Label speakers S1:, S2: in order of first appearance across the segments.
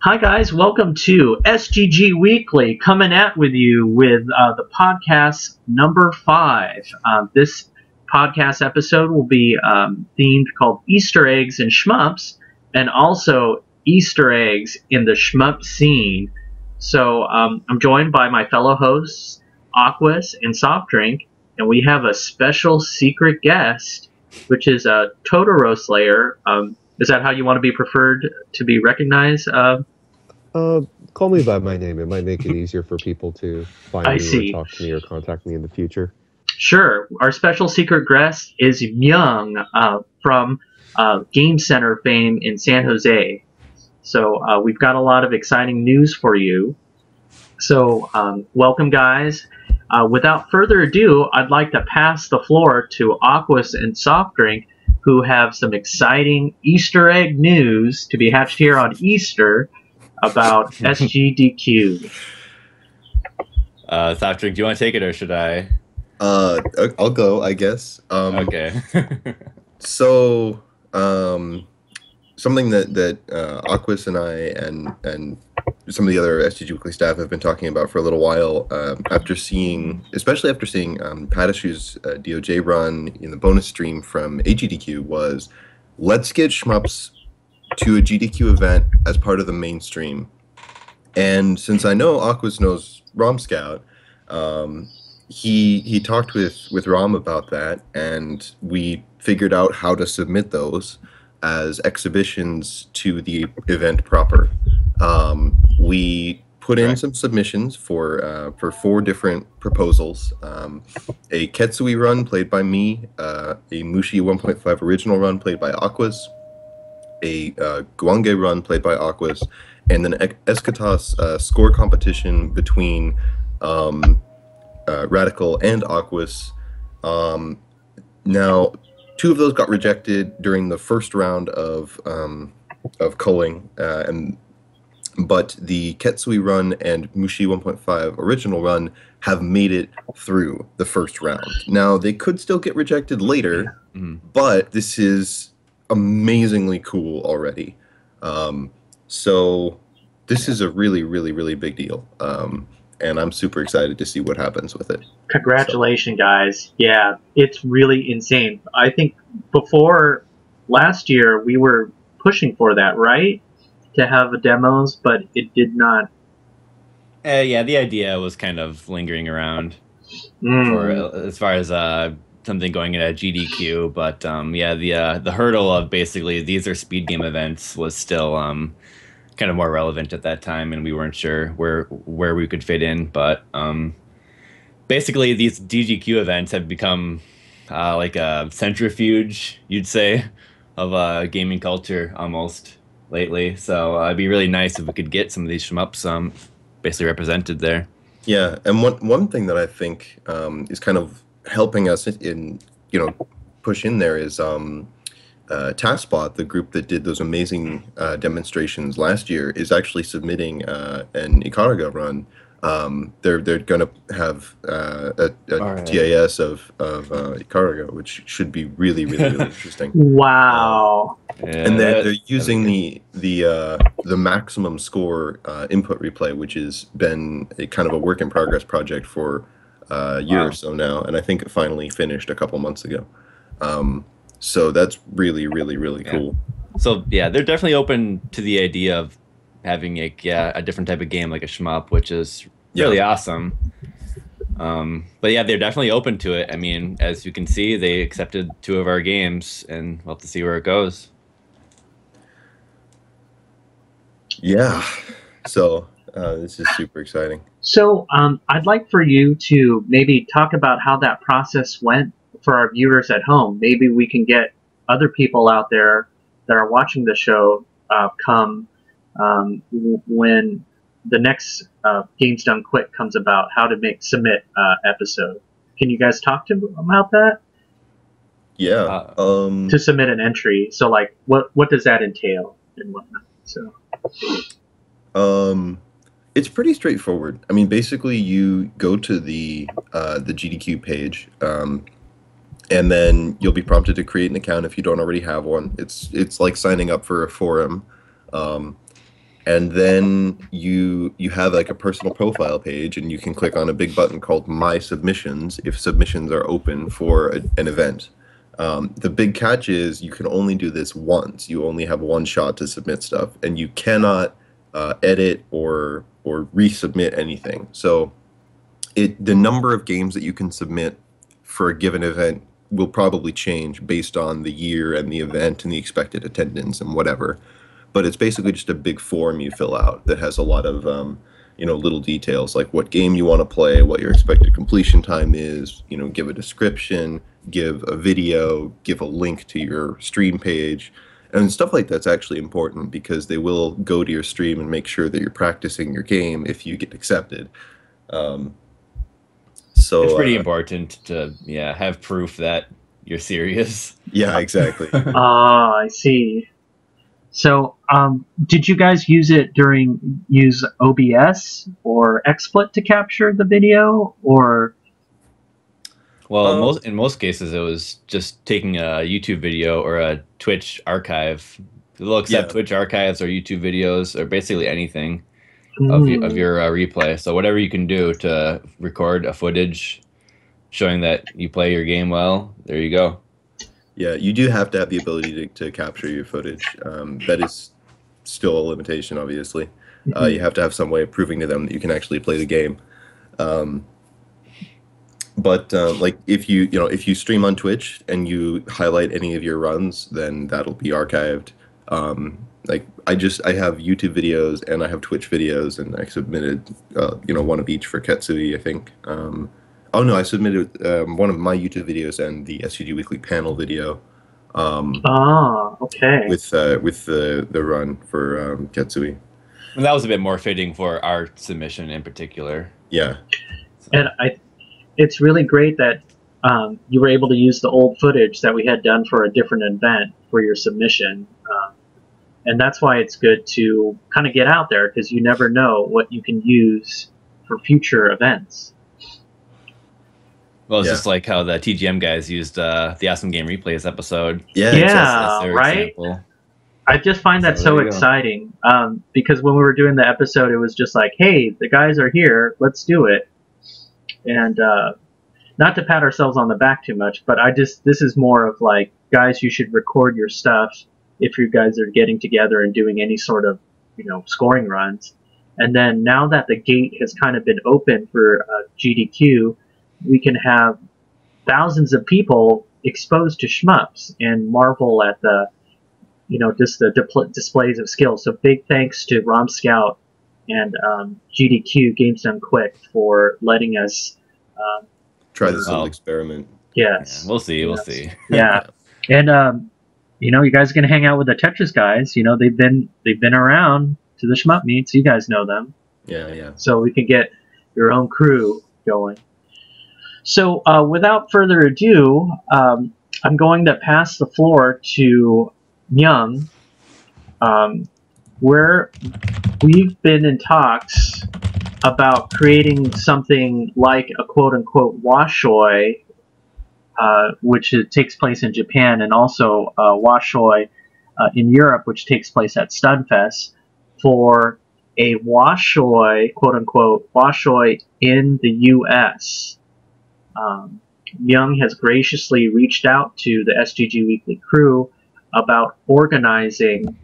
S1: Hi guys, welcome to STG Weekly, coming at with you with the podcast number 5. This podcast episode will be themed called Easter Eggs and Shmups, and also Easter eggs in the Shmup scene. So I'm joined by my fellow hosts, Aquas and Soft Drink, and we have a special secret guest, which is a Totoro Slayer. Is that how you want to be preferred to be recognized?
S2: Call me by my name. It might make it easier for people to find me or talk to me or contact me in the future.
S1: Sure. Our special secret guest is Myung from Game Center fame in San Jose. So we've got a lot of exciting news for you. So welcome, guys. Without further ado, I'd like to pass the floor to Aquas and Soft Drink, who have some exciting Easter egg news to be hatched here on Easter about SGDQ.
S3: Soft Drink, do you want to take it or should I?
S4: I'll go, I guess.
S3: Okay.
S4: So, something that Aquas and I and some of the other STG Weekly staff have been talking about for a little while, especially after seeing Padishu's DOJ run in the bonus stream from AGDQ, was let's get shmups to a GDQ event as part of the mainstream. And since I know Aquas knows Rom Scout, he talked with Rom about that, and we figured out how to submit those as exhibitions to the event proper. We put in some submissions for 4 different proposals: a Ketsui run played by me, a Mushi 1.5 original run played by Aquas, a Guange run played by Aquas, and an Escatas score competition between Radical and Aquas. Now, 2 of those got rejected during the first round of culling, but the Ketsui run and Mushi 1.5 original run have made it through the first round. Now, they could still get rejected later, but this is amazingly cool already. So this is a really, really, really big deal. And I'm super excited to see what happens with it.
S1: Congratulations, guys. Yeah, it's really insane. I think before last year, we were pushing for that, right? To have demos, but it did not.
S3: Yeah, the idea was kind of lingering around for as far as something going in at GDQ, but yeah, the hurdle of basically these are speed game events was still kind of more relevant at that time, and we weren't sure where we could fit in. But basically, these DGQ events have become like a centrifuge, you'd say, of gaming culture almost lately. So it'd be really nice if we could get some of these shmups basically represented there.
S4: Yeah, and one thing that I think is kind of helping us in push in there is TaskBot, the group that did those amazing demonstrations last year, is actually submitting an Ikaruga run. They're going to have a TAS of Ikaruga, which should be really, really, really interesting.
S1: Wow!
S4: And they're using the maximum score input replay, which has been a kind of a work in progress project for a year or so now, and I think it finally finished a couple months ago. So that's really, really, really cool.
S3: So yeah, they're definitely open to the idea of having a different type of game like a shmup, which is really awesome. But yeah, they're definitely open to it. I mean, as you can see, they accepted 2 of our games, and we'll have to see where it goes.
S4: Yeah, so this is super exciting.
S1: So I'd like for you to maybe talk about how that process went for our viewers at home. Maybe we can get other people out there that are watching the show come when the next Games Done Quick comes about, how to submit episode. Can you guys talk to them about that?
S4: Yeah.
S1: To submit an entry. So like what does that entail and whatnot? So
S4: it's pretty straightforward. I mean, basically you go to the GDQ page, and then you'll be prompted to create an account if you don't already have one. It's like signing up for a forum. and then you have like a personal profile page, and you can click on a big button called My Submissions if submissions are open for an event. The big catch is you can only do this once. You only have one shot to submit stuff, and you cannot edit or resubmit anything. So the number of games that you can submit for a given event will probably change based on the year and the event and the expected attendance and whatever. But it's basically just a big form you fill out that has a lot of little details, like what game you want to play, what your expected completion time is, give a description, give a video, give a link to your stream page. And stuff like that's actually important because they will go to your stream and make sure that you're practicing your game if you get accepted. So
S3: it's pretty important to have proof that you're serious.
S4: Yeah, exactly.
S1: I see. So, did you guys use OBS or XSplit to capture the video, or?
S3: Well, in most cases, it was just taking a YouTube video or a Twitch archive. They'll accept Twitch archives or YouTube videos or basically anything of your replay. So whatever you can do to record a footage showing that you play your game well, there you go.
S4: Yeah, you do have to have the ability to capture your footage. That is still a limitation, obviously. You have to have some way of proving to them that you can actually play the game. But like if you stream on Twitch and you highlight any of your runs, then that'll be archived. Like I have YouTube videos and I have Twitch videos, and I submitted one of each for Ketsui, I think. Oh no, I submitted one of my YouTube videos and the STG Weekly panel video.
S1: Okay.
S4: With the run for Ketsui.
S3: And that was a bit more fitting for our submission in particular.
S4: Yeah.
S1: And it's really great that you were able to use the old footage that we had done for a different event for your submission. And that's why it's good to kind of get out there, because you never know what you can use for future events.
S3: Well, it's just like how the TGM guys used the Awesome Game Replays episode.
S1: Yeah, right? Example. I just find that so exciting because when we were doing the episode, it was just like, hey, the guys are here, let's do it. And not to pat ourselves on the back too much, but this is more of like, guys, you should record your stuff if you guys are getting together and doing any sort of, scoring runs. And then now that the gate has kind of been open for GDQ, we can have thousands of people exposed to shmups and marvel at the, just the displays of skill. So big thanks to Rom Scout and GDQ Games Done Quick for letting us
S4: try this little experiment.
S1: Yes,
S3: yeah, we'll see. We'll see.
S1: Yeah, and you guys are gonna hang out with the Tetris guys. They've been around to the shmup meets. You guys know them.
S4: Yeah.
S1: So we can get your own crew going. So without further ado, I'm going to pass the floor to Myung, where we've been in talks about creating something like a quote-unquote Washoi, which takes place in Japan, and also Washoi in Europe, which takes place at Studfest, for a Washoi, quote-unquote, Washoi in the U.S. Myung has graciously reached out to the STG Weekly crew about organizing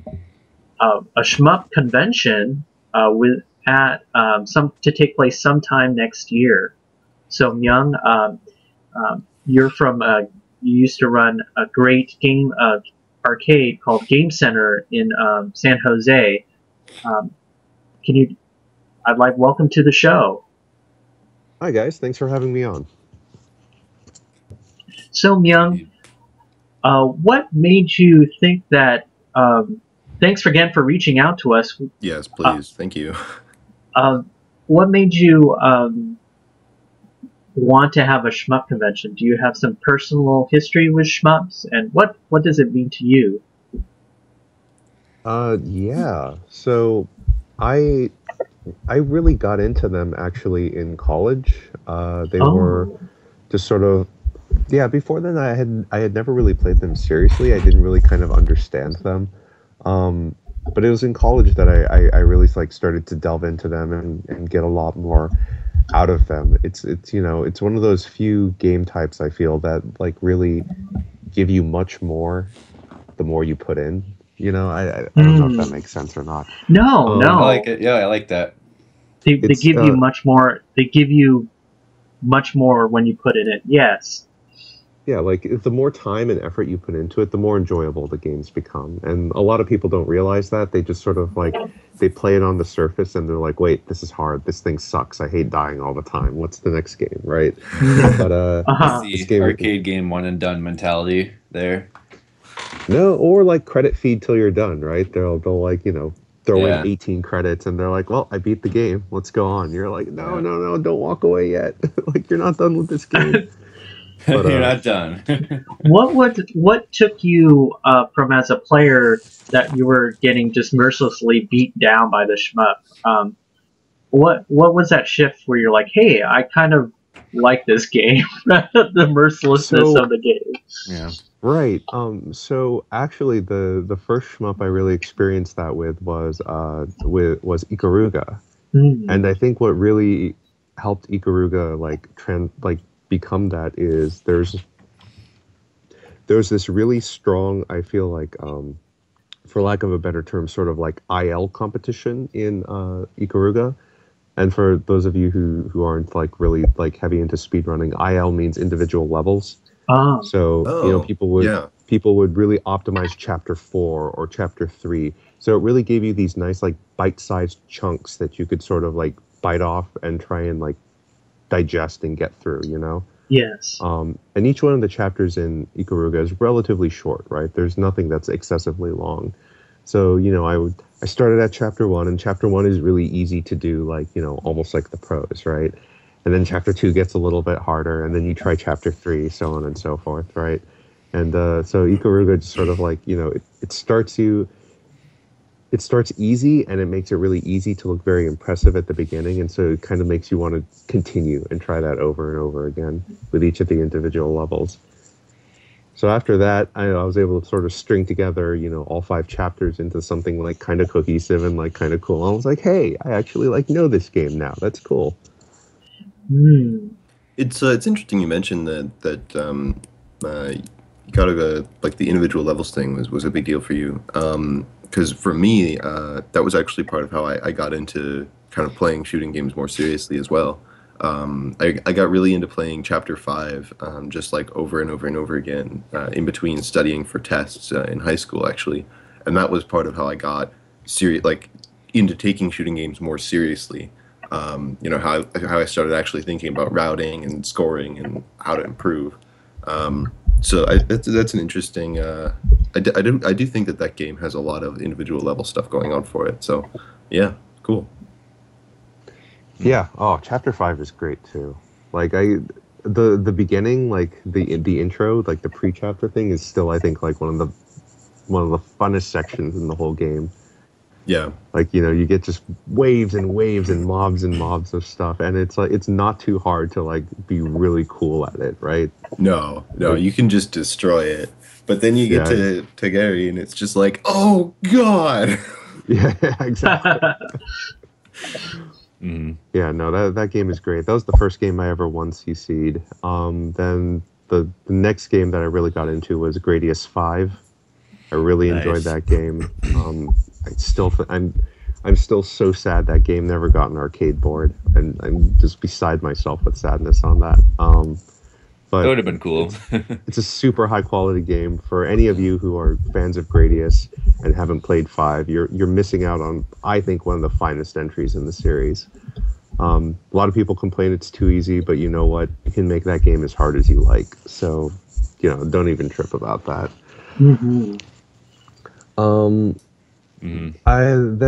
S1: a Shmup Convention to take place sometime next year. So Myung, you're from you used to run a great game arcade called Game Center in San Jose. Welcome to the show.
S2: Hi guys, thanks for having me on.
S1: So Myung, what made you think that? Thanks again for reaching out to us.
S4: Yes, please. Thank you.
S1: What made you want to have a shmup convention? Do you have some personal history with shmups, and what does it mean to you?
S2: Yeah. So I really got into them actually in college. They were just sort of, before then I had never really played them seriously. I didn't really kind of understand them. but it was in college that I really like started to delve into them and get a lot more out of them. It's it's one of those few game types I feel that like really give you much more the more you put in. I don't know if that makes sense or not.
S1: No, no.
S3: I like it. Yeah, I like that.
S1: They give you much more. They give you much more when you put it in. Yes.
S2: Yeah, like the more time and effort you put into it, the more enjoyable the games become. And a lot of people don't realize that. They just sort of like, they play it on the surface and they're like, wait, this is hard. This thing sucks. I hate dying all the time. What's the next game, right? But
S3: It's the arcade game one and done mentality there.
S2: No, or like credit feed till you're done, right? They'll like, throw in 18 credits and they're like, well, I beat the game. Let's go on. You're like, no, don't walk away yet. Like, you're not done with this game.
S3: But, you're not done.
S1: What took you from as a player that you were getting just mercilessly beat down by the shmup? What was that shift where you're like, hey, I kind of like this game, the mercilessness of the game?
S3: Yeah.
S2: Right. So actually, the first shmup I really experienced that with was Ikaruga, and I think what really helped Ikaruga become that is there's this really strong, I feel like, for lack of a better term, sort of like IL competition in Ikaruga. And for those of you who aren't like really like heavy into speedrunning, IL means individual levels. So people would really optimize chapter 4 or chapter 3. So it really gave you these nice like bite-sized chunks that you could sort of like bite off and try and like digest and get through,
S1: Yes.
S2: And each one of the chapters in Ikaruga is relatively short, right? There's nothing that's excessively long. So, I started at chapter 1, and chapter 1 is really easy to do, like, almost like the pros, right? And then chapter 2 gets a little bit harder, and then you try chapter 3, so on and so forth, right? And so Ikaruga just sort of like, it starts easy, and it makes it really easy to look very impressive at the beginning, and so it kind of makes you want to continue and try that over and over again with each of the individual levels. So after that, I was able to sort of string together, all 5 chapters into something like kind of cohesive and like kind of cool. I was like, hey, I actually like know this game now. That's cool.
S4: It's interesting you mentioned that Ikaruga, like the individual levels thing was a big deal for you. Because for me, that was actually part of how I got into kind of playing shooting games more seriously as well. I got really into playing Chapter 5 just like over and over and over again in between studying for tests in high school, actually. And that was part of how I got into taking shooting games more seriously. How I started actually thinking about routing and scoring and how to improve. So that's an interesting. I do think that game has a lot of individual level stuff going on for it. So, yeah, cool.
S2: Yeah. Oh, chapter 5 is great too. Like the beginning, like the intro, like the pre-chapter thing is still, I think, like one of the funnest sections in the whole game.
S4: Yeah.
S2: Like, you get just waves and waves and mobs of stuff, and it's like it's not too hard to like be really cool at it, right?
S4: No, you can just destroy it. But then you get to Gary, and it's just like, oh god.
S2: Yeah, exactly. Yeah, no, that game is great. That was the first game I ever won CC'd. Then the next game that I really got into was Gradius 5. I really enjoyed that game. I'm still so sad that game never got an arcade board, and I'm just beside myself with sadness on that. But
S3: that would have been cool.
S2: It's a super high quality game. For any of you who are fans of Gradius and haven't played 5, you're missing out on, I think, one of the finest entries in the series. A lot of people complain it's too easy, but you know what? You can make that game as hard as you like. So, don't even trip about that. Then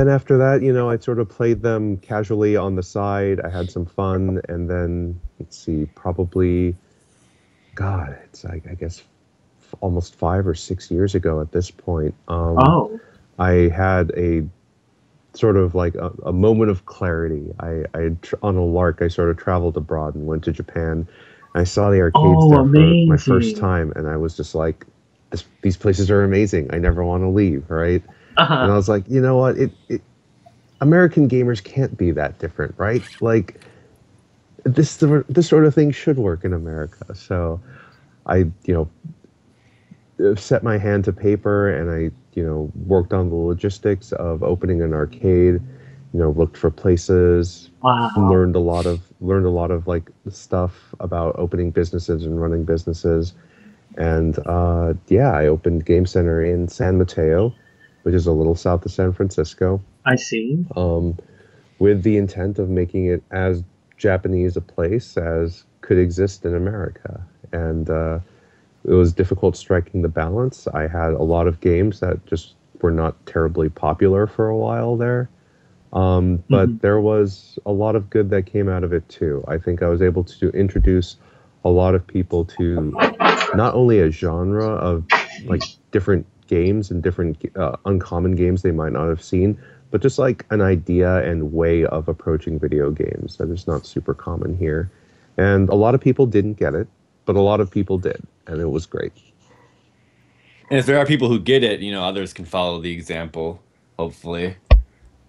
S2: after that, I sort of played them casually on the side. I had some fun, and then let's see, probably, God, it's like, I guess almost 5 or 6 years ago at this point. I had a sort of like a moment of clarity. On a lark, I sort of traveled abroad and went to Japan. I saw the arcades there for my first time, and I was just like, these places are amazing. I never want to leave, right? And I was like, you know what? American gamers can't be that different, right? Like, this sort of thing should work in America. So I, set my hand to paper, and I, worked on the logistics of opening an arcade. Looked for places.
S1: Wow.
S2: Learned a lot of like stuff about opening businesses and running businesses. And I opened Game Center in San Mateo, which is a little south of San Francisco.
S1: I see.
S2: With the intent of making it as Japanese a place as could exist in America. And it was difficult striking the balance. I had a lot of games that just were not terribly popular for a while there. But there was a lot of good that came out of it too. I think I was able to introduce a lot of people to not only a genre of like different games and different uncommon games they might not have seen, but just like an idea and way of approaching video games that is not super common here. And a lot of people didn't get it, but a lot of people did, and it was great.
S3: And if there are people who get it, others can follow the example, hopefully.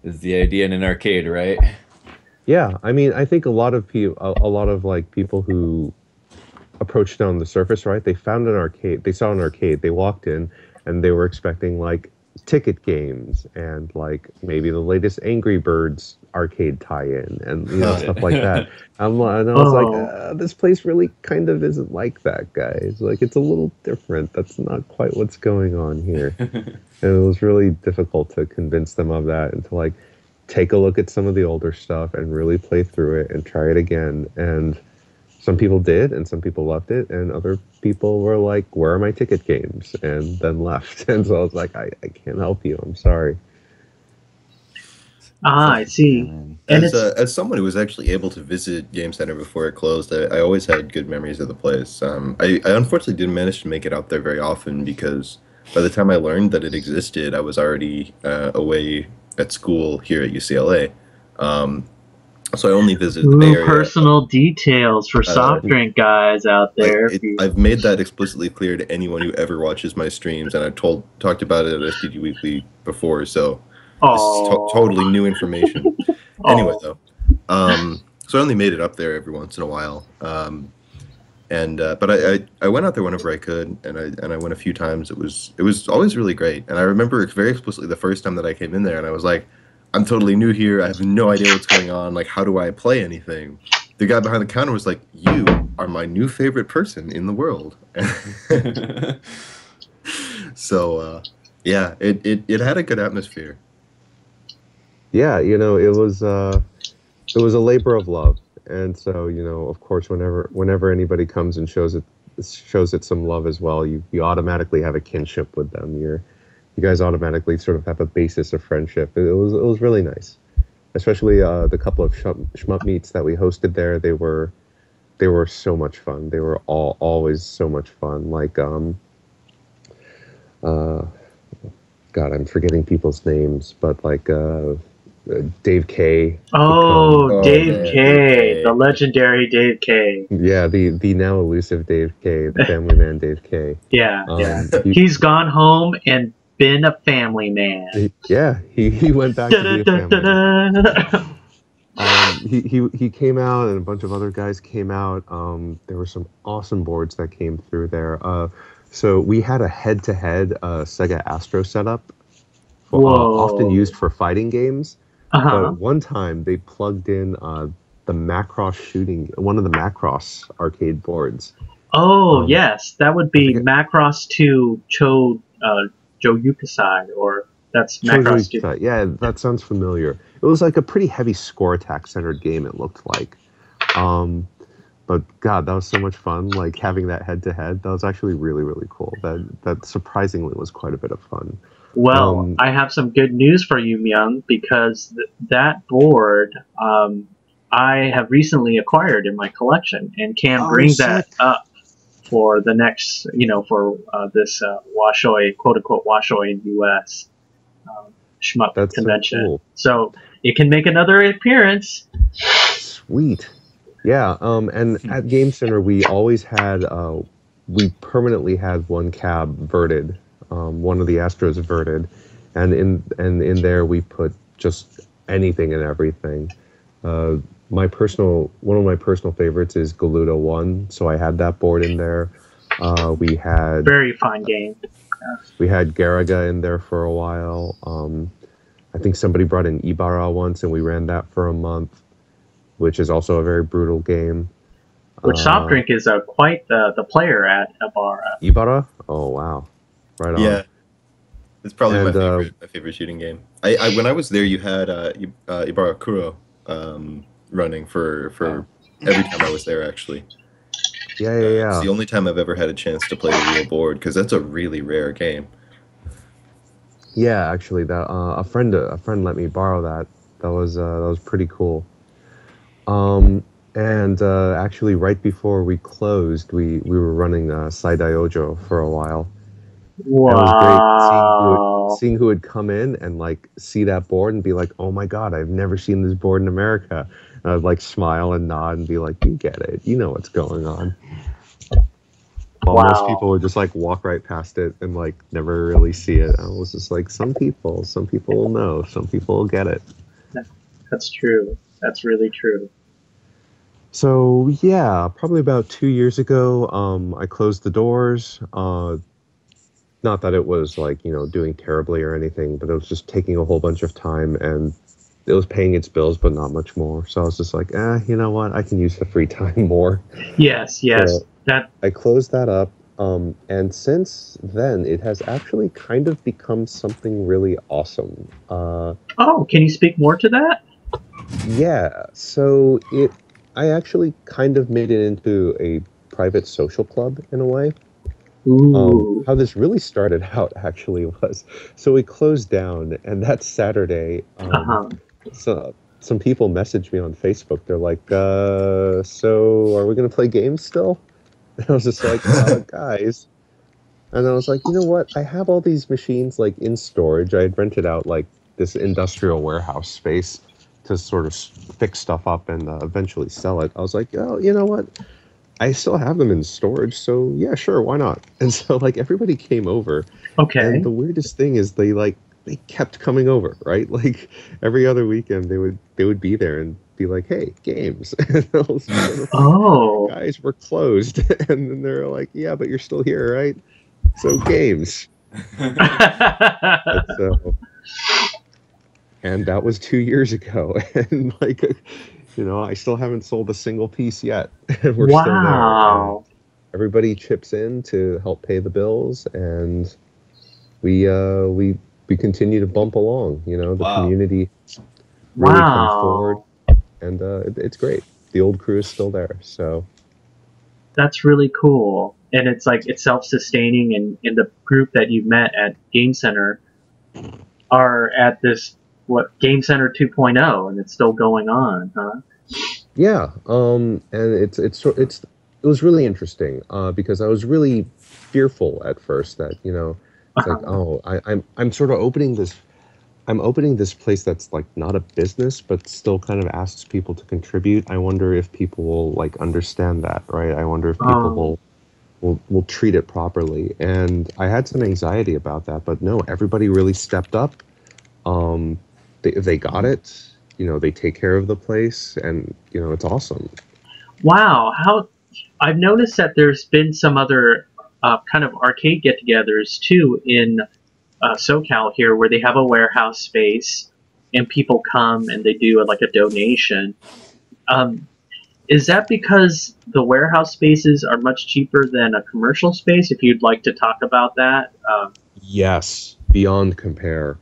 S3: Is the idea in an arcade, right?
S2: Yeah, I mean, I think a lot of people who approached it on the surface, right? They found an arcade, they saw an arcade, they walked in, and they were expecting like ticket games and like maybe the latest Angry Birds arcade tie-in and stuff like that. And I was like, this place really kind of isn't like that, guys. Like, it's a little different. That's not quite what's going on here. And it was really difficult to convince them of that and to like take a look at some of the older stuff and really play through it and try it again. And some people did, and some people loved it, and other people were like, where are my ticket games? And then left. And so I was like, I can't help you. I'm sorry.
S1: I see.
S4: And as someone who was actually able to visit Game Center before it closed, I always had good memories of the place. I unfortunately didn't manage to make it out there very often because by the time I learned that it existed, I was already away at school here at UCLA. So I only visited the Bay Area.
S1: Personal details for soft drink guys out there.
S4: I've made that explicitly clear to anyone who ever watches my streams, and I've talked about it at STG Weekly before, so this is totally new information. Anyway, though, so I only made it up there every once in a while. But I went out there whenever I could, and I went a few times. It was always really great, and I remember very explicitly the first time that I came in there, and I was like, I'm totally new here. I have no idea what's going on. Like, how do I play anything? The guy behind the counter was like, you are my new favorite person in the world. So, yeah, it had a good atmosphere. Yeah,
S2: it was a labor of love. And so, of course, whenever anybody comes and shows it some love as well, you automatically have a kinship with them. You guys automatically sort of have a basis of friendship. It was really nice, especially the couple of shmup meets that we hosted there. They were so much fun. They were always so much fun. Like God, I'm forgetting people's names, but like Dave K.
S1: Dave K, the legendary Dave K.
S2: Yeah, the now elusive Dave K, the family man Dave K.
S1: Yeah. He's gone home and been a family man.
S2: He went back to be a family man. He came out, and a bunch of other guys came out. There were some awesome boards that came through there. So we had a head-to-head Sega Astro setup, often used for fighting games. But one time they plugged in the Macross one of the Macross arcade boards.
S1: Yes, that would be Macross 2 Joe Yukasai, or that's Macross 2.
S2: Yeah, that sounds familiar. It was like a pretty heavy score attack centered game, it looked like. But God, that was so much fun, like having that head to head. That was actually really, really cool. That surprisingly was quite a bit of fun.
S1: Well, I have some good news for you, Myung, because that board I have recently acquired in my collection and can bring that up for the next, for this Washoe, quote-unquote Washoe in U.S. Shmup Convention.
S2: So cool.
S1: So it can make another appearance.
S2: Sweet. Yeah, and at Game Center, we always had, we permanently had one cab verted, one of the Astros verted, and in there we put just anything and everything. One of my personal favorites is Galuda 1, so I had that board in there. We had
S1: very fun game.
S2: We had Garaga in there for a while. I think somebody brought in Ibarra once, and we ran that for a month, which is also a very brutal game.
S1: Which Soft Drink is quite the player at Ibarra.
S2: Ibarra? Oh wow, right on.
S4: Yeah, it's probably my favorite shooting game. I when I was there, you had Ibarra Kuro running for every time I was there, actually.
S2: Yeah.
S4: It's the only time I've ever had a chance to play the real board, because that's a really rare game.
S2: Yeah, actually, that a friend let me borrow that. That was pretty cool. And actually, right before we closed, we were running Saidai Ojo for a while.
S1: Wow!
S2: And it was great seeing who would come in and like see that board and be like, "Oh my god, I've never seen this board in America." And I'd like smile and nod and be like, "You get it, you know what's going on." While most people would just like walk right past it and like never really see it. I was just like, some people will know, some people will get it.
S1: That's true. That's really true.
S2: So yeah, probably about 2 years ago, I closed the doors. Not that it was like, doing terribly or anything, but it was just taking a whole bunch of time and it was paying its bills, but not much more. So I was just like, you know what? I can use the free time more.
S1: Yes. So
S2: I closed that up. And since then, it has actually kind of become something really awesome.
S1: Can you speak more to that?
S2: Yeah. So I actually kind of made it into a private social club in a way.
S1: Ooh.
S2: How this really started out actually was, so we closed down, and that Saturday, so some people messaged me on Facebook. They're like, so are we going to play games still? And I was just like, guys. And I was like, you know what? I have all these machines like in storage. I had rented out like this industrial warehouse space to sort of fix stuff up and eventually sell it. I was like, oh, you know what? I still have them in storage, so yeah, sure, why not? And so like everybody came over.
S1: Okay.
S2: And the weirdest thing is they kept coming over, right? Like every other weekend they would be there and be like, hey, games. And I was like, guys, we're closed. And then they're like, yeah, but you're still here, right? So games. And that was 2 years ago. And like, I still haven't sold a single piece yet. We're still there. And everybody chips in to help pay the bills, and we continue to bump along. The community really comes forward, and it's great. The old crew is still there, so
S1: that's really cool. And it's like it's self-sustaining, and in the group that you met at Game Center are at this Game Center 2.0, and it's still going on, huh?
S2: Yeah, and it was really interesting because I was really fearful at first that it's like I'm sort of opening this place that's like not a business but still kind of asks people to contribute. I wonder if people will like understand that, right? I wonder if people will treat it properly, and I had some anxiety about that, but no, everybody really stepped up. They got it. They take care of the place, and it's awesome.
S1: Wow, I've noticed that there's been some other kind of arcade get-togethers too in SoCal here, where they have a warehouse space and people come and they do like a donation. Is that because the warehouse spaces are much cheaper than a commercial space? If you'd like to talk about that.
S2: Yes, beyond compare.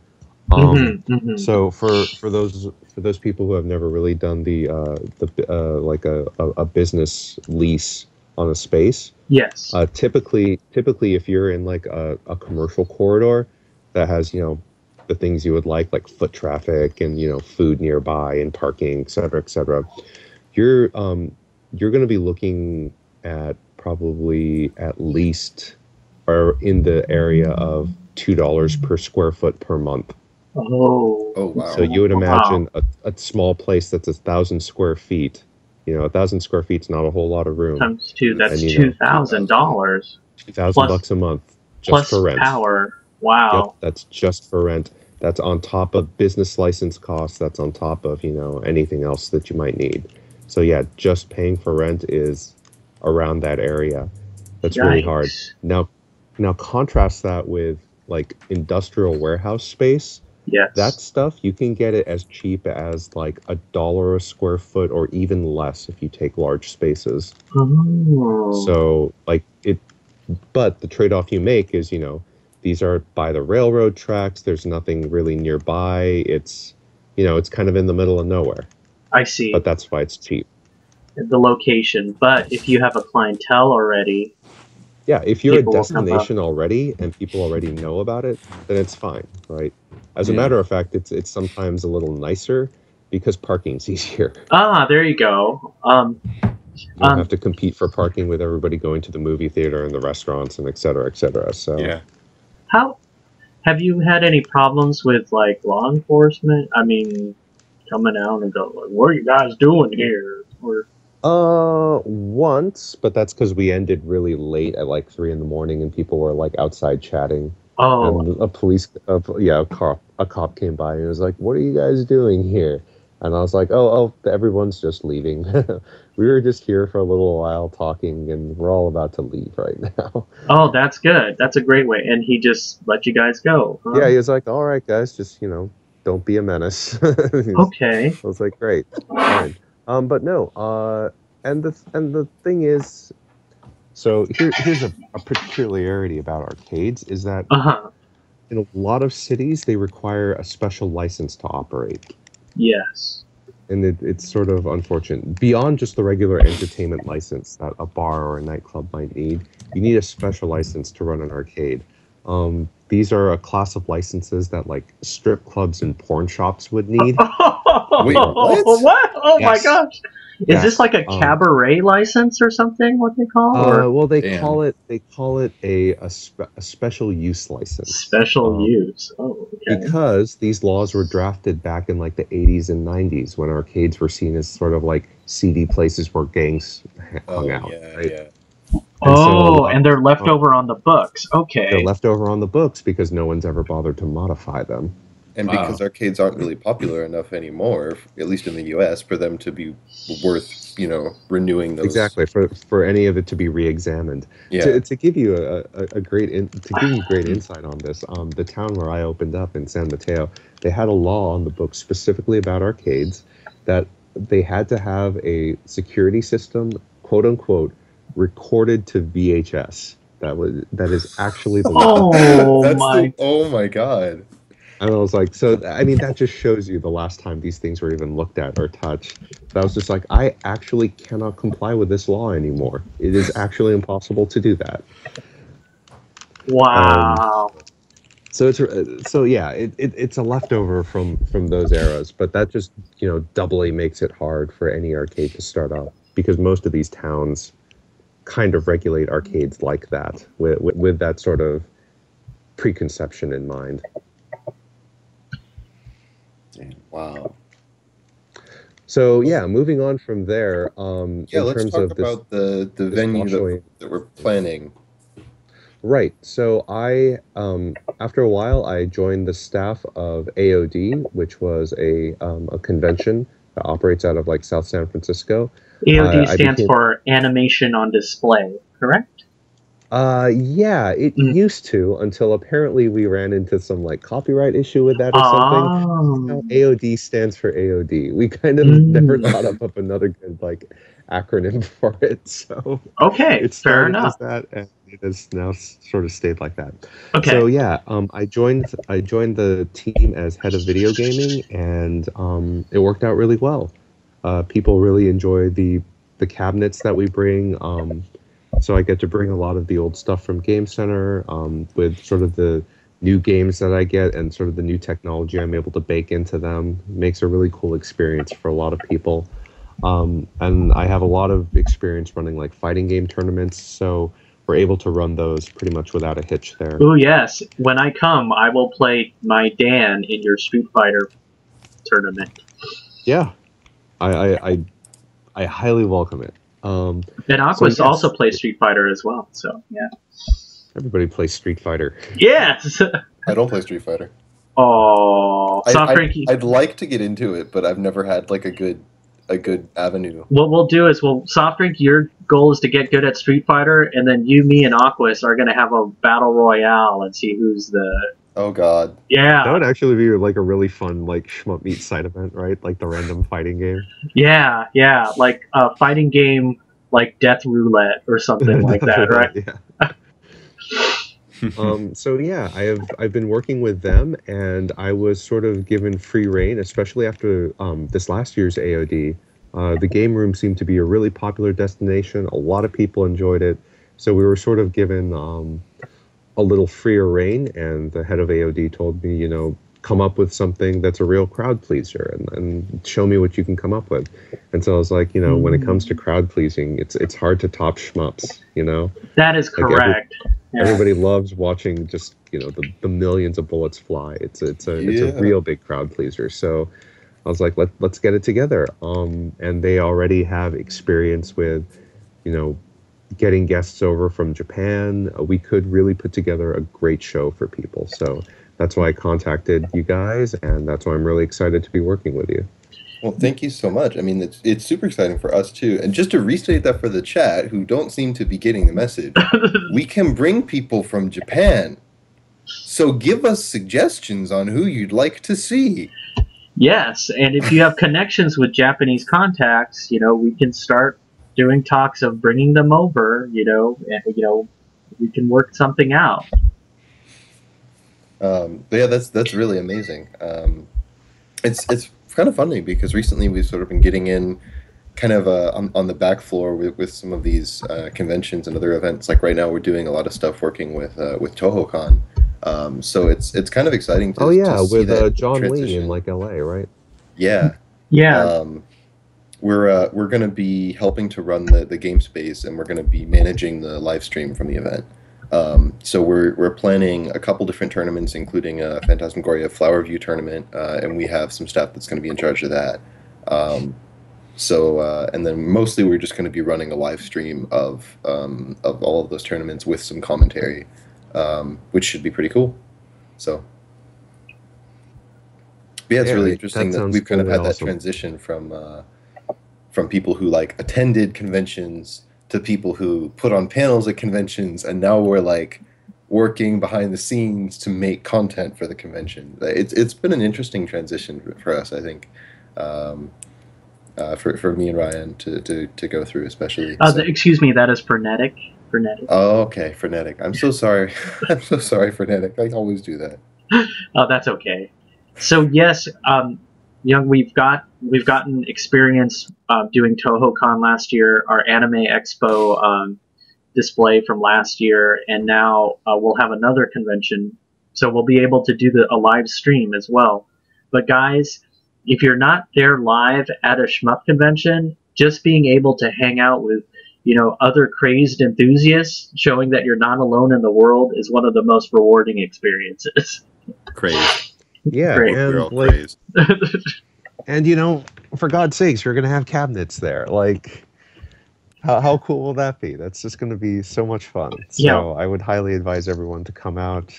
S2: So for those people who have never really done the like a business lease on a space,
S1: yes.
S2: Typically if you're in like a commercial corridor that has the things you would like foot traffic and food nearby and parking, et cetera, you're going to be looking at probably at least or in the area of $2 per square foot per month.
S1: Oh
S4: wow.
S2: So you would imagine a small place that's 1,000 square feet. 1,000 square feet's not a whole lot of room.
S1: Times two, that's $2,000.
S2: $2,000 a month just
S1: plus
S2: for rent.
S1: Power. Wow.
S2: Yep, that's just for rent. That's on top of business license costs. That's on top of, anything else that you might need. So yeah, just paying for rent is around that area. That's really hard.
S1: Yikes.
S2: Now contrast that with like industrial warehouse space.
S1: Yes.
S2: That stuff, you can get it as cheap as like $1 a square foot or even less if you take large spaces.
S1: Oh.
S2: So but the trade-off you make is, these are by the railroad tracks. There's nothing really nearby. It's, it's kind of in the middle of nowhere.
S1: I see.
S2: But that's why it's cheap.
S1: The location. But if you have a clientele already...
S2: Yeah, if you're a destination already and people already know about it, then it's fine, right? As a matter of fact, it's sometimes a little nicer because parking's easier.
S1: Ah, there you go.
S2: You don't have to compete for parking with everybody going to the movie theater and the restaurants and et cetera, et cetera. So
S4: yeah.
S1: How have you had any problems with like law enforcement? I mean, coming out and go like, "What are you guys doing here?" Or
S2: once, but that's because we ended really late at like 3 a.m. and people were like outside chatting.
S1: Oh,
S2: and a cop came by and was like, "What are you guys doing here?" And I was like, "Oh, everyone's just leaving. We were just here for a little while talking, and we're all about to leave right now."
S1: Oh, that's good. That's a great way. And he just let you guys go. Huh?
S2: Yeah, he was like, "All right, guys, just don't be a menace."
S1: Okay.
S2: I was like, "Great, fine." But no. And the thing is, so here's a peculiarity about arcades is that in a lot of cities they require a special license to operate.
S1: Yes.
S2: And it's sort of unfortunate. Beyond just the regular entertainment license that a bar or a nightclub might need, you need a special license to run an arcade. These are a class of licenses that like strip clubs and porn shops would need.
S4: Wait, what?
S1: What? Oh
S2: Yes.
S1: my gosh! Is this like a cabaret license or something? What they call?
S2: Well, they call it a special use license.
S1: Special use. Oh, okay.
S2: Because these laws were drafted back in like the 80s and 90s when arcades were seen as sort of like seedy places where gangs hung out.
S4: Yeah,
S2: right?
S4: yeah.
S1: And they're left over on the books. Okay.
S2: They're left over on the books because no one's ever bothered to modify them.
S4: And because arcades aren't really popular enough anymore, at least in the U.S., for them to be worth, renewing those.
S2: Exactly, for any of it to be re-examined.
S4: Yeah.
S2: To give you great insight on this, the town where I opened up in San Mateo, they had a law on the books specifically about arcades that they had to have a security system, quote unquote, recorded to VHS. That is actually the law.
S4: Oh my God.
S2: And I was like, so, I mean, that just shows you the last time these things were even looked at or touched. But I was just like, I actually cannot comply with this law anymore. It is actually impossible to do that.
S1: Wow.
S2: It's a leftover from those eras, but that just, doubly makes it hard for any arcade to start up because most of these towns kind of regulate arcades like that with that sort of preconception in mind.
S4: Wow.
S2: So yeah, moving on from there.
S4: Let's talk about the venue that we're planning.
S2: Right. So I, after a while, I joined the staff of AOD, which was a convention that operates out of like South San Francisco.
S1: AOD stands for Animation on Display, correct?
S2: Yeah, it used to until apparently we ran into some like copyright issue with that or something. Now AOD stands for AOD. We kind of never thought up another good like acronym for it. So
S1: okay,
S2: it started as that, and it has now sort of stayed like that.
S1: Okay.
S2: So yeah, I joined the team as head of video gaming, and it worked out really well. People really enjoy the cabinets that we bring. So I get to bring a lot of the old stuff from Game Center with sort of the new games that I get and sort of the new technology I'm able to bake into them. It makes a really cool experience for a lot of people. And I have a lot of experience running like fighting game tournaments, so we're able to run those pretty much without a hitch there.
S1: Oh yes, when I come, I will play my Dan in your Street Fighter tournament.
S2: Yeah, I highly welcome it.
S1: And Aquas also plays Street Fighter as well, so yeah.
S2: Everybody plays Street Fighter.
S1: Yes!
S4: I don't play Street Fighter.
S1: Oh, Soft Drink.
S4: I'd like to get into it, but I've never had like a good avenue.
S1: What we'll do is, Soft Drink, your goal is to get good at Street Fighter, and then you, me, and Aquas are going to have a battle royale and see who's the...
S4: Oh God.
S1: Yeah.
S2: That would actually be like a really fun like Shmup Meet side event, right? Like the random fighting game.
S1: Yeah, like a fighting game like Death Roulette or something like that, right?
S2: Yeah. So yeah, I've been working with them, and I was sort of given free reign, especially after this last year's AOD. The game room seemed to be a really popular destination. A lot of people enjoyed it, so we were sort of given a little freer reign. And the head of AOD told me, you know, come up with something that's a real crowd pleaser, and show me what you can come up with. And so I was like, you know, when it comes to crowd pleasing, it's hard to top shmups, you know.
S1: That is correct.
S2: Everybody loves watching just, you know, the millions of bullets fly. It's a real big crowd pleaser. So I was like, let's get it together. And they already have experience with, you know, getting guests over from Japan. We could really put together a great show for people. So that's why I contacted you guys, and that's why I'm really excited to be working with you.
S4: Well, thank you so much. I mean, it's super exciting for us too. And just to restate that for the chat, who don't seem to be getting the message, we can bring people from Japan. So give us suggestions on who you'd like to see.
S1: Yes, and if you have connections with Japanese contacts, you know, we can start doing talks of bringing them over. You know, we can work something out.
S4: But yeah, that's really amazing. It's kind of funny because recently we've sort of been getting in kind of on the back floor with some of these conventions and other events. Like right now we're doing a lot of stuff working with TohoCon. So it's kind of exciting to, to see
S2: with
S4: that
S2: John
S4: transition.
S2: Lee in like LA, right?
S4: Yeah. We're going to be helping to run the game space, and we're going to be managing the live stream from the event. So we're planning a couple different tournaments, including a Phantasmagoria Flower View tournament, and we have some staff that's going to be in charge of that. And then mostly we're just going to be running a live stream of all of those tournaments with some commentary, which should be pretty cool. So yeah, it's really interesting that we've kind of had that transition from people who like attended conventions to people who put on panels at conventions, and now we're like working behind the scenes to make content for the convention. It's been an interesting transition for us, I think, for me and Ryan to go through, especially.
S1: Excuse me, that is frenetic. Frenetic.
S4: Oh, okay, frenetic. I'm so sorry. I'm so sorry, frenetic. I always do that.
S1: Oh, that's okay. So yes, you know, we've gotten experience doing TohoCon last year, our Anime Expo display from last year, and now we'll have another convention, so we'll be able to do a live stream as well. But guys, if you're not there live at a Shmup convention, just being able to hang out with, you know, other crazed enthusiasts, showing that you're not alone in the world, is one of the most rewarding experiences.
S4: Crazed.
S2: Yeah,
S4: we're all crazed.
S2: And you know, for God's sakes, you're gonna have cabinets there. Like, how cool will that be? That's just gonna be so much fun. So I would highly advise everyone to come out.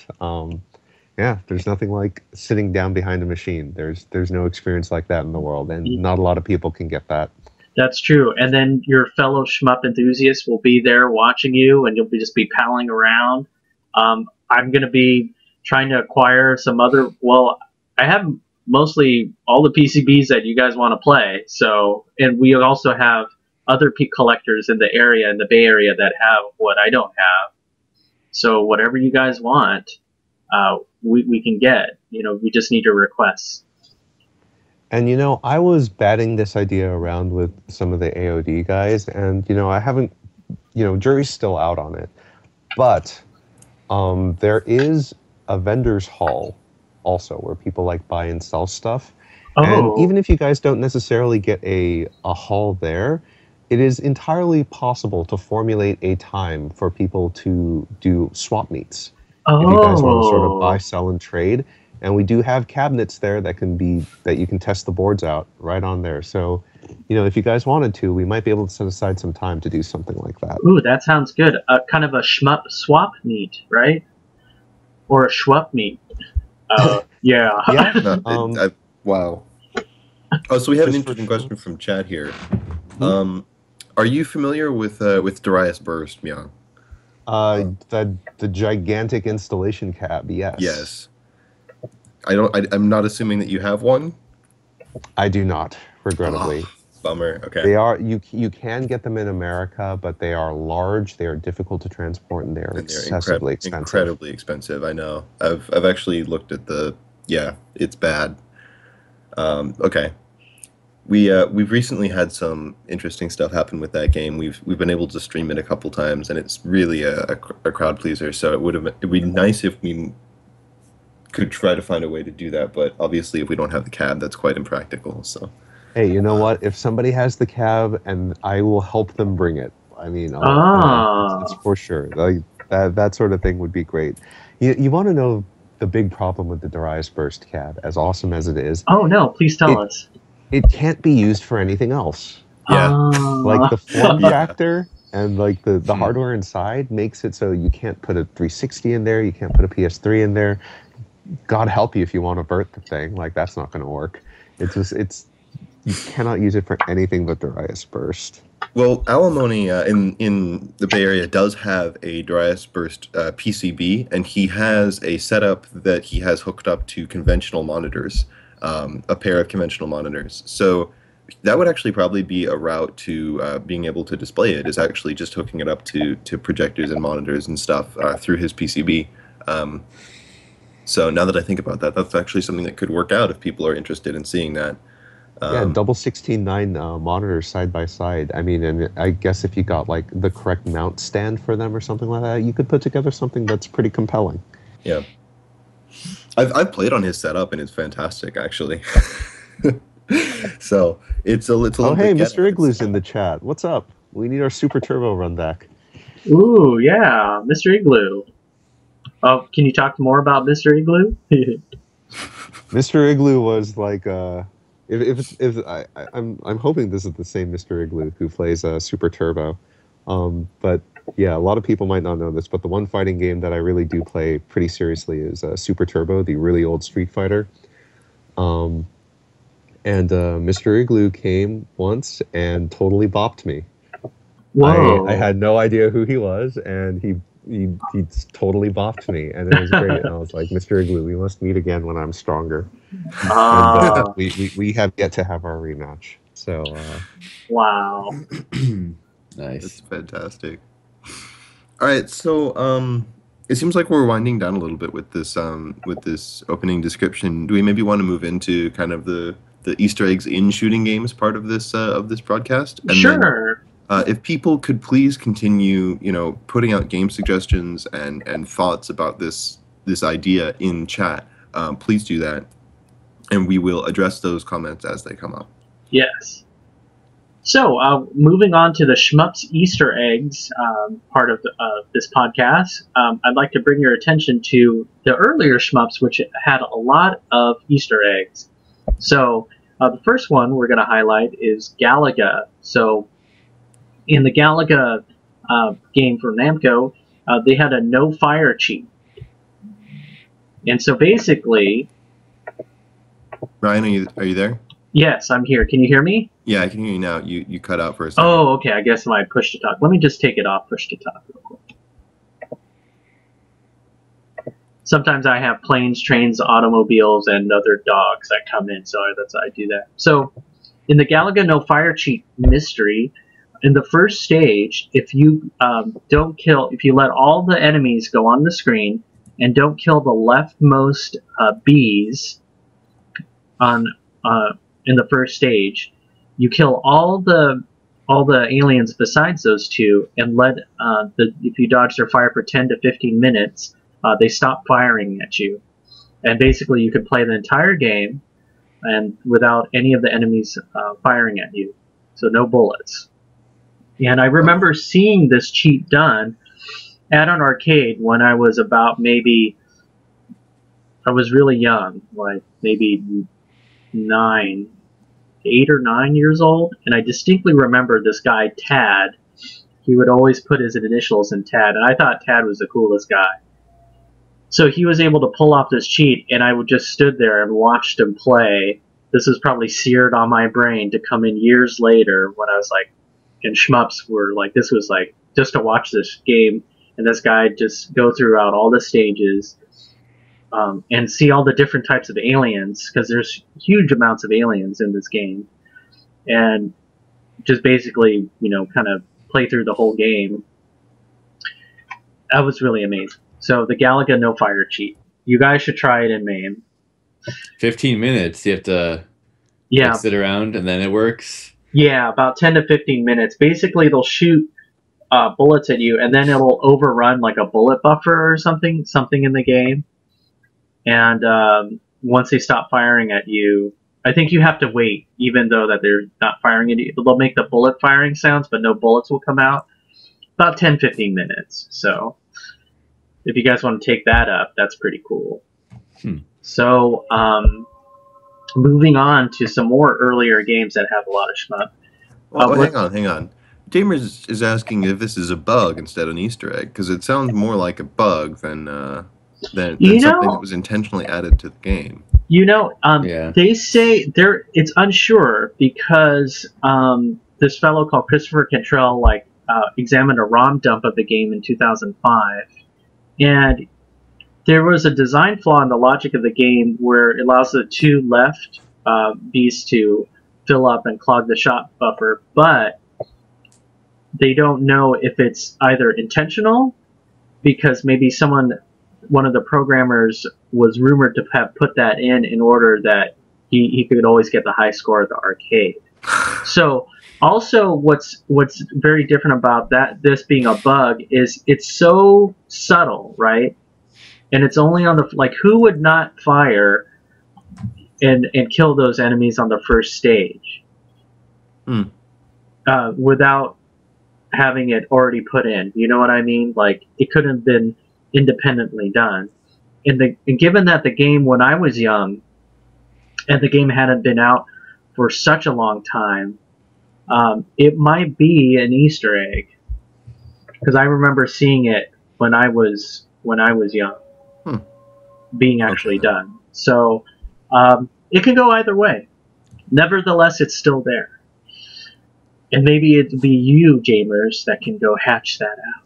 S2: Yeah, there's nothing like sitting down behind a machine. There's no experience like that in the world, and not a lot of people can get that.
S1: That's true. And then your fellow shmup enthusiasts will be there watching you, and you'll just be palling around. I'm gonna be trying to acquire some other. Well, I have mostly all the PCBs that you guys want to play. So, and we also have other collectors in the area, in the Bay Area, that have what I don't have. So whatever you guys want, we can get. You know, we just need your requests.
S2: And you know, I was batting this idea around with some of the AOD guys, and you know, I haven't, you know, jury's still out on it, but there is a vendor's hall also where people like buy and sell stuff. And even if you guys don't necessarily get a hall there, it is entirely possible to formulate a time for people to do swap meets. If you guys want to sort of buy, sell, and trade. And we do have cabinets there that you can test the boards out right on there. So, you know, if you guys wanted to, we might be able to set aside some time to do something like that.
S1: Ooh, that sounds good. Kind of a shmup swap meet, right? Or a Shmup meet. Yeah.
S2: Yeah.
S4: Wow. Oh, so we have an
S2: Just for
S4: interesting
S2: fun.
S4: question from chat here. Are you familiar with Darius Burst, Myung?
S2: The gigantic installation cab. Yes.
S4: Yes. I'm not assuming that you have one.
S2: I do not, regrettably.
S4: Oh, bummer. Okay.
S2: They are you can get them in America, but they are large. They are difficult to transport, and they are
S4: And they're
S2: excessively expensive.
S4: incredibly expensive. I know. I've actually looked at it's bad. Okay. We've recently had some interesting stuff happen with that game. We've been able to stream it a couple times, and it's really a crowd pleaser. So it'd be nice if we could try to find a way to do that. But obviously, if we don't have the cab, that's quite impractical. So
S2: Hey, you know what? If somebody has the cab, and I will help them bring it. I mean, it's for sure. Like that sort of thing would be great. You want to know the big problem with the Darius Burst cab, as awesome as it is?
S1: Oh no! Please tell us.
S2: It can't be used for anything else.
S4: yeah,
S2: Like the form
S4: Yeah.
S2: factor and like the hardware inside makes it so you can't put a 360 in there, you can't put a PS3 in there. God help you if you want to vert the thing. Like that's not going to work. You cannot use it for anything but Darius Burst.
S4: Well, Alimony in the Bay Area does have a Darius Burst PCB, and he has a setup that he has hooked up to conventional monitors, a pair of conventional monitors. So that would actually probably be a route to being able to display it, is actually just hooking it up to projectors and monitors and stuff through his PCB. So now that I think about that, that's actually something that could work out if people are interested in seeing that.
S2: Double 16:9 monitors side by side. I mean, and I guess if you got like the correct mount stand for them or something like that, you could put together something that's pretty compelling.
S4: Yeah, I've played on his setup and it's fantastic actually. So it's a little.
S2: Oh, hey,
S4: bit
S2: Mr. Igloo's in the chat. What's up? We need our Super Turbo run back.
S1: Ooh, yeah, Mr. Igloo. Oh, can you talk more about Mr. Igloo?
S2: Mr. Igloo was like I'm hoping this is the same Mr. Igloo who plays Super Turbo. But yeah, a lot of people might not know this, but the one fighting game that I really do play pretty seriously is Super Turbo, the really old Street Fighter. And Mr. Igloo came once and totally bopped me.
S1: Whoa!
S2: I had no idea who he was, and he totally bopped me, and it was great. And I was like, Mr. Igloo, we must meet again when I'm stronger. And we have yet to have our rematch. So
S1: wow.
S3: Nice.
S4: That's fantastic. All right, so it seems like we're winding down a little bit with this opening description. Do we maybe want to move into kind of the Easter eggs in shooting games part of this broadcast? And
S1: Sure.
S4: Then, if people could please continue, putting out game suggestions and thoughts about this idea in chat, please do that, and we will address those comments as they come up.
S1: Yes. So, moving on to the Shmup's Easter eggs part of this podcast, I'd like to bring your attention to the earlier Shmups, which had a lot of Easter eggs. So, the first one we're going to highlight is Galaga. So, in the Galaga game for Namco, they had a no fire cheat. And so basically...
S4: Ryan, are you there?
S1: Yes, I'm here. Can you hear me?
S4: Yeah, I can hear you now. You cut out for a second.
S1: Oh, okay. I guess my push to talk. Let me just take it off push to talk real quick. Sometimes I have planes, trains, automobiles, and other dogs that come in, so that's why I do that. So, in the Galaga No Fire Cheat mystery, in the first stage, if you if you let all the enemies go on the screen and don't kill the leftmost bees in the first stage, you kill all the aliens besides those two, and if you dodge their fire for 10 to 15 minutes, they stop firing at you. And basically, you could play the entire game and without any of the enemies firing at you, so no bullets. And I remember seeing this cheat done at an arcade when I was about I was really young, like maybe 8 or 9 years old, and I distinctly remember this guy, Tad. He would always put his initials in Tad, and I thought Tad was the coolest guy. So he was able to pull off this cheat, and I would just stood there and watched him play. This is probably seared on my brain to come in years later when I was like, and shmups were like, this was like, just to watch this game and this guy just go throughout all the stages and see all the different types of aliens, because there's huge amounts of aliens in this game, and just basically, you know, kind of play through the whole game. That was really amazing. So the Galaga no fire cheat. You guys should try it in MAME.
S3: 15 minutes. You have to like, sit around and then it works.
S1: Yeah, about 10 to 15 minutes. Basically, they'll shoot bullets at you, and then it'll overrun like a bullet buffer or something in the game. And once they stop firing at you, I think you have to wait, even though that they're not firing at you. They'll make the bullet firing sounds, but no bullets will come out. About 10, 15 minutes. So if you guys want to take that up, that's pretty cool. So moving on to some more earlier games that have a lot of shmup.
S4: Well, hang on. Jamers is asking if this is a bug instead of an Easter egg, because it sounds more like a bug than something that was intentionally added to the game.
S1: You know, they say it's unsure, because this fellow called Christopher Cantrell examined a ROM dump of the game in 2005, and there was a design flaw in the logic of the game where it allows the two left Bs to fill up and clog the shot buffer, but they don't know if it's either intentional, because maybe one of the programmers was rumored to have put that in order that he could always get the high score at the arcade. So also what's very different about this being a bug is it's so subtle, right? And it's only on the, like, who would not fire and kill those enemies on the first stage without having it already put in? You know what I mean? Like, it couldn't have been independently done. And given that the game, when I was young, and the game hadn't been out for such a long time, it might be an Easter egg, because I remember seeing it when I was young, being actually done. So it can go either way. Nevertheless, it's still there. And maybe it'd be you, Jamers, that can go hatch that out.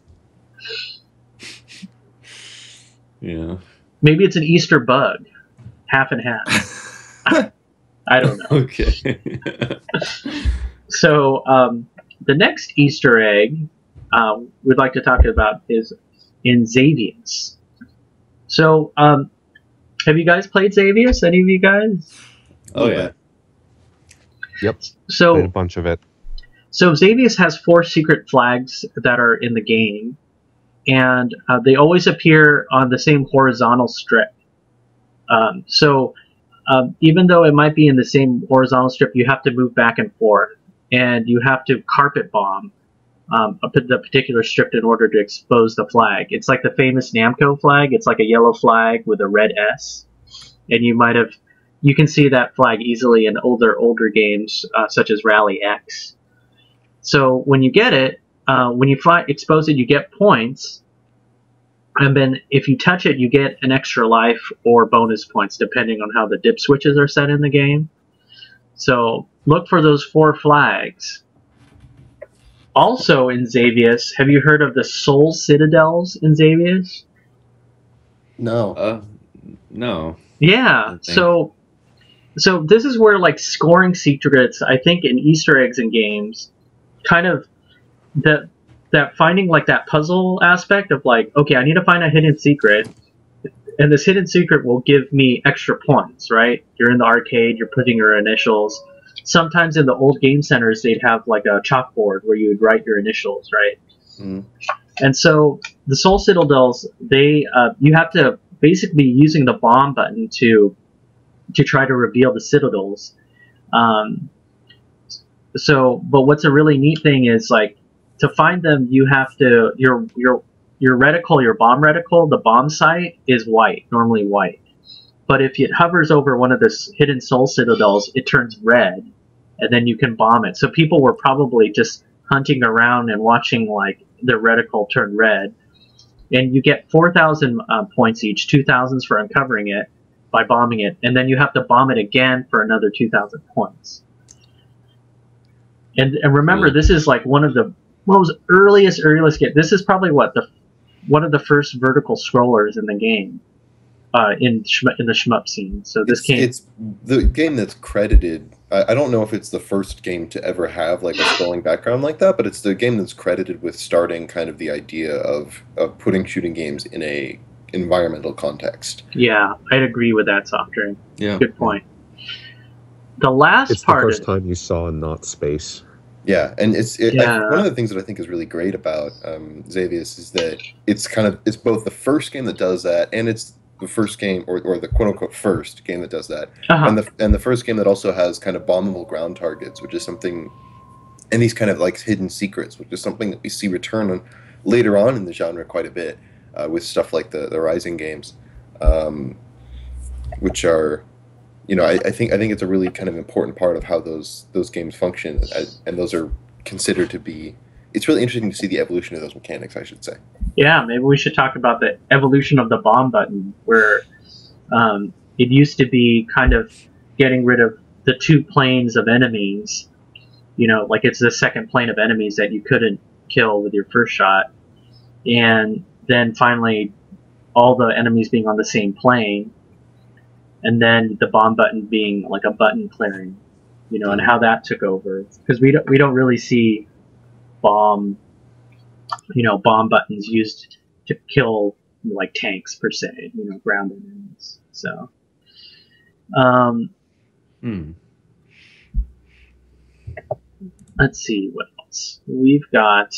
S3: Yeah.
S1: Maybe it's an Easter bug. Half and half. I don't know.
S3: Okay.
S1: So the next Easter egg we'd like to talk about is in Xavius. So have you guys played Xavius? Any of you guys?
S3: Oh, yeah.
S2: Yep.
S1: So
S2: played a bunch of it.
S1: So Xavius has 4 secret flags that are in the game, and they always appear on the same horizontal strip. So even though it might be in the same horizontal strip, you have to move back and forth, and you have to carpet bomb the particular strip in order to expose the flag. It's like the famous Namco flag. It's like a yellow flag with a red S, and you can see that flag easily in older games such as Rally X. So when you get it, when you expose it, you get points, and then if you touch it, you get an extra life or bonus points depending on how the dip switches are set in the game. So look for those 4 flags. Also in Xavius, have you heard of the Soul Citadels in Xavius?
S4: No.
S3: No.
S1: Yeah. So this is where, like, scoring secrets, I think, in Easter eggs in games, kind of that finding, like, that puzzle aspect of, like, okay, I need to find a hidden secret, and this hidden secret will give me extra points, right? You're in the arcade, you're putting your initials. Sometimes in the old game centers, they'd have like a chalkboard where you would write your initials, right? And so the Soul Citadels, you have to basically be using the bomb button to try to reveal the citadels. But what's a really neat thing is, like, to find them, you have to your reticle, your bomb reticle, the bomb site is normally white. But if it hovers over one of the hidden Soul Citadels, it turns red, and then you can bomb it. So people were probably just hunting around and watching, like, their reticle turn red. and you get 4,000 points each, 2,000s for uncovering it by bombing it, and then you have to bomb it again for another 2,000 points. And remember, this is like one of the most earliest game. This is probably one of the first vertical scrollers in the game, in the shmup scene. So it's
S4: the game that's credited. I don't know if it's the first game to ever have like a scrolling background like that, but it's the game that's credited with starting kind of the idea of putting shooting games in a environmental context.
S1: Yeah, I'd agree with that, Soft Drink.
S3: Yeah,
S1: good point. The last part.
S2: It's the first time you saw not space.
S4: Yeah, and one of the things that I think is really great about Xavius is that it's both the first game that does that, and it's the first game, or the quote-unquote first game that does that, and the first game that also has kind of bombable ground targets, which is something, and these kind of like hidden secrets, which is something that we see return on later on in the genre quite a bit, with stuff like the Rising games, which are, I think it's a really kind of important part of how those games function, and those are considered to be. It's really interesting to see the evolution of those mechanics, I should say.
S1: Yeah, maybe we should talk about the evolution of the bomb button, where it used to be kind of getting rid of the two planes of enemies. Like it's the second plane of enemies that you couldn't kill with your first shot, and then finally all the enemies being on the same plane, and then the bomb button being like a button clearing, and how that took over, because we don't really see bomb buttons used to kill like tanks per se, ground enemies. So, let's see what else we've got.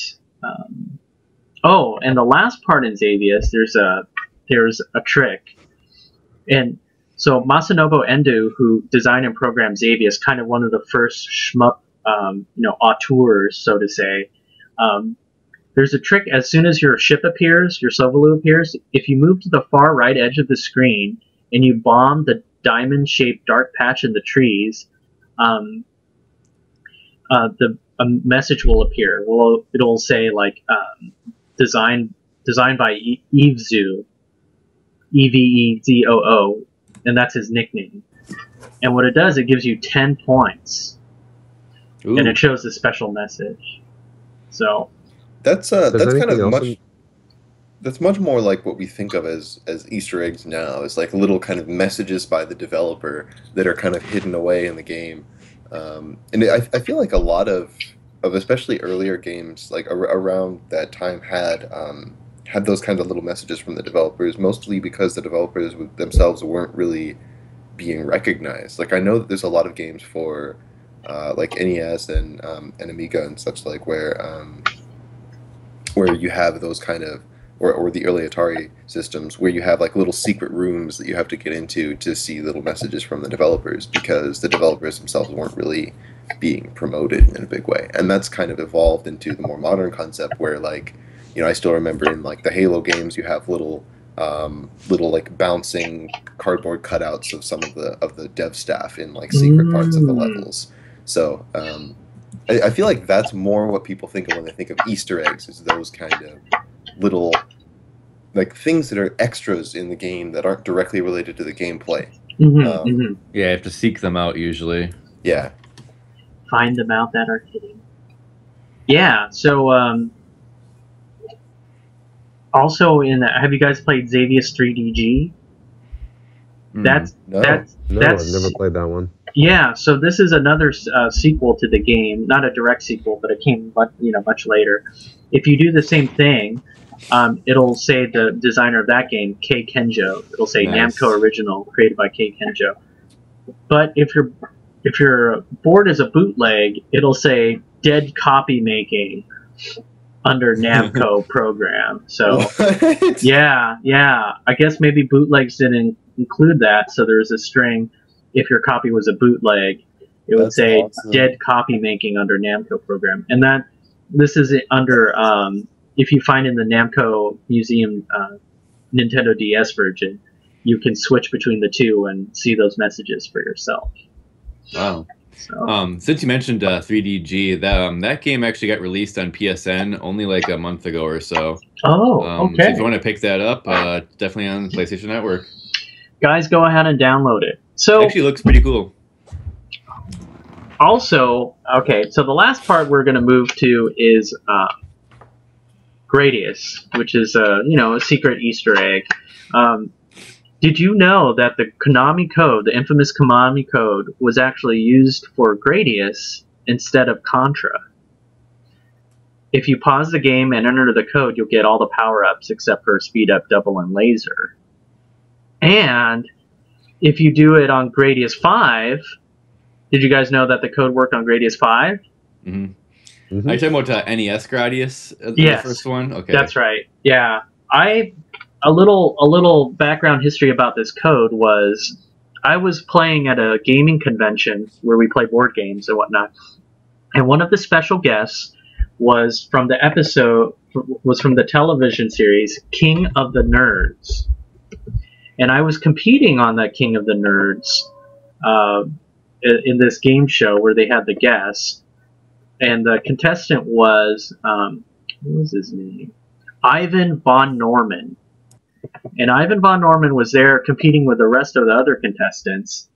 S1: And the last part in Xavius, there's a trick, and so Masanobu Endo, who designed and programmed Xavius, kind of one of the first shmup, auteurs, so to say. There's a trick. As soon as your ship appears, your Sovalu appears, if you move to the far right edge of the screen and you bomb the diamond-shaped dark patch in the trees, a message will appear. Well, it'll say like designed by Evezoo, Evezoo, and that's his nickname. And what it does, it gives you 10 points. Ooh. And it shows a special message. So
S4: that's kind of much. That's much more like what we think of as Easter eggs now. It's like little kind of messages by the developer that are kind of hidden away in the game. And I feel like a lot of especially earlier games like around that time had those kinds of little messages from the developers, mostly because the developers themselves weren't really being recognized. Like I know that there's a lot of games for like NES and Amiga and such, like where you have those kind of, or the early Atari systems, where you have like little secret rooms that you have to get into to see little messages from the developers, because the developers themselves weren't really being promoted in a big way. And that's kind of evolved into the more modern concept where, like, I still remember in like the Halo games you have little like bouncing cardboard cutouts of some of the dev staff in like secret parts of the levels. So I feel like that's more what people think of when they think of Easter eggs, is those kind of little like things that are extras in the game that aren't directly related to the gameplay.
S3: Yeah, you have to seek them out usually.
S4: Yeah.
S1: Find them out that are hidden. Yeah, so also have you guys played Xavius 3DG? That's
S2: I've never played that one.
S1: Yeah, so this is another sequel to the game, not a direct sequel, but it came much later. If you do the same thing, it'll say the designer of that game, Kei Kenjo. It'll say nice. Namco Original, created by Kei Kenjo. But if your board is a bootleg, it'll say Dead Copy Making under Namco Program. So
S4: what?
S1: yeah, I guess maybe bootlegs didn't include that, so there's a string. If your copy was a bootleg, it would say awesome. Dead Copy Making under Namco Program. And this is under, if you find in the Namco Museum Nintendo DS version, you can switch between the two and see those messages for yourself.
S3: Wow.
S1: So.
S3: Since you mentioned 3DG, that game actually got released on PSN only like a month ago or so.
S1: Oh, okay.
S3: So if you want to pick that up, definitely on PlayStation Network.
S1: Guys, go ahead and download it. So
S3: It actually looks pretty cool.
S1: Also, okay, so the last part we're going to move to is Gradius, which is a secret Easter egg. Did you know that the Konami code, the infamous Konami code, was actually used for Gradius instead of Contra? If you pause the game and enter the code, you'll get all the power-ups except for Speed Up, Double, and Laser. And if you do it on Gradius 5, did you guys know that the code worked on Gradius 5?
S3: Mm-hmm. Mm-hmm. Are you talking about NES Gradius?
S1: Yes.
S3: The first one? Okay.
S1: That's right. Yeah. A little background history about this code was I was playing at a gaming convention where we play board games and whatnot, and one of the special guests was from the television series King of the Nerds, and I was competing on that King of the Nerds in this game show where they had the guests, and the contestant was what was his name? Ivan Von Norman. And Ivan Von Norman was there competing with the rest of the other contestants,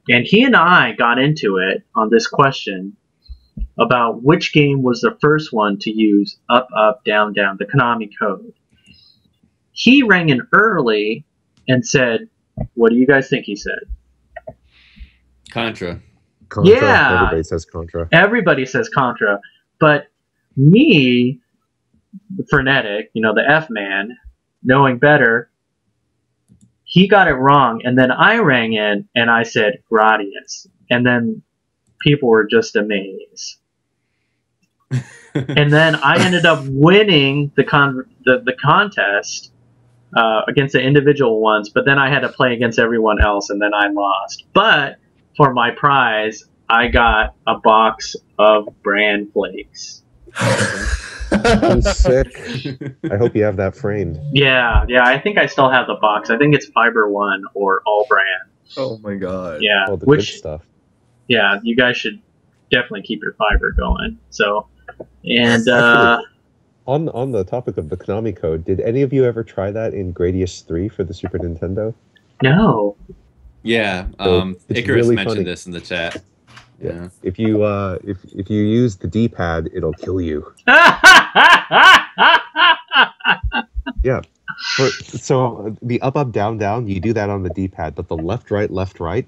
S1: and he and I got into it on this question about which game was the first one to use up, up, down, down, the Konami code. He rang in early and said, what do you guys think he said?
S3: Contra.
S1: Yeah.
S2: Everybody says Contra.
S1: Everybody says Contra. But me, the frenetic, the F-man, knowing better, he got it wrong, and then I rang in and I said Gradius, and then people were just amazed. And then I ended up winning the contest against the individual ones, but then I had to play against everyone else, and then I lost. But for my prize, I got a box of bran flakes.
S2: I'm sick. I hope you have that framed.
S1: Yeah, I think I still have the box. I think it's Fiber One or All Brand.
S4: Oh my god.
S1: Yeah,
S2: all the good stuff.
S1: Yeah, you guys should definitely keep your fiber going. So, and
S2: actually, on the topic of the Konami code, did any of you ever try that in Gradius 3 for the Super Nintendo?
S1: No.
S3: Yeah, Icarus
S2: really
S3: mentioned
S2: funny.
S3: this in the chat. Yeah.
S2: If you if you use the D-pad, it'll kill you. Yeah. So the up, up, down, down, you do that on the D-pad, but the left, right,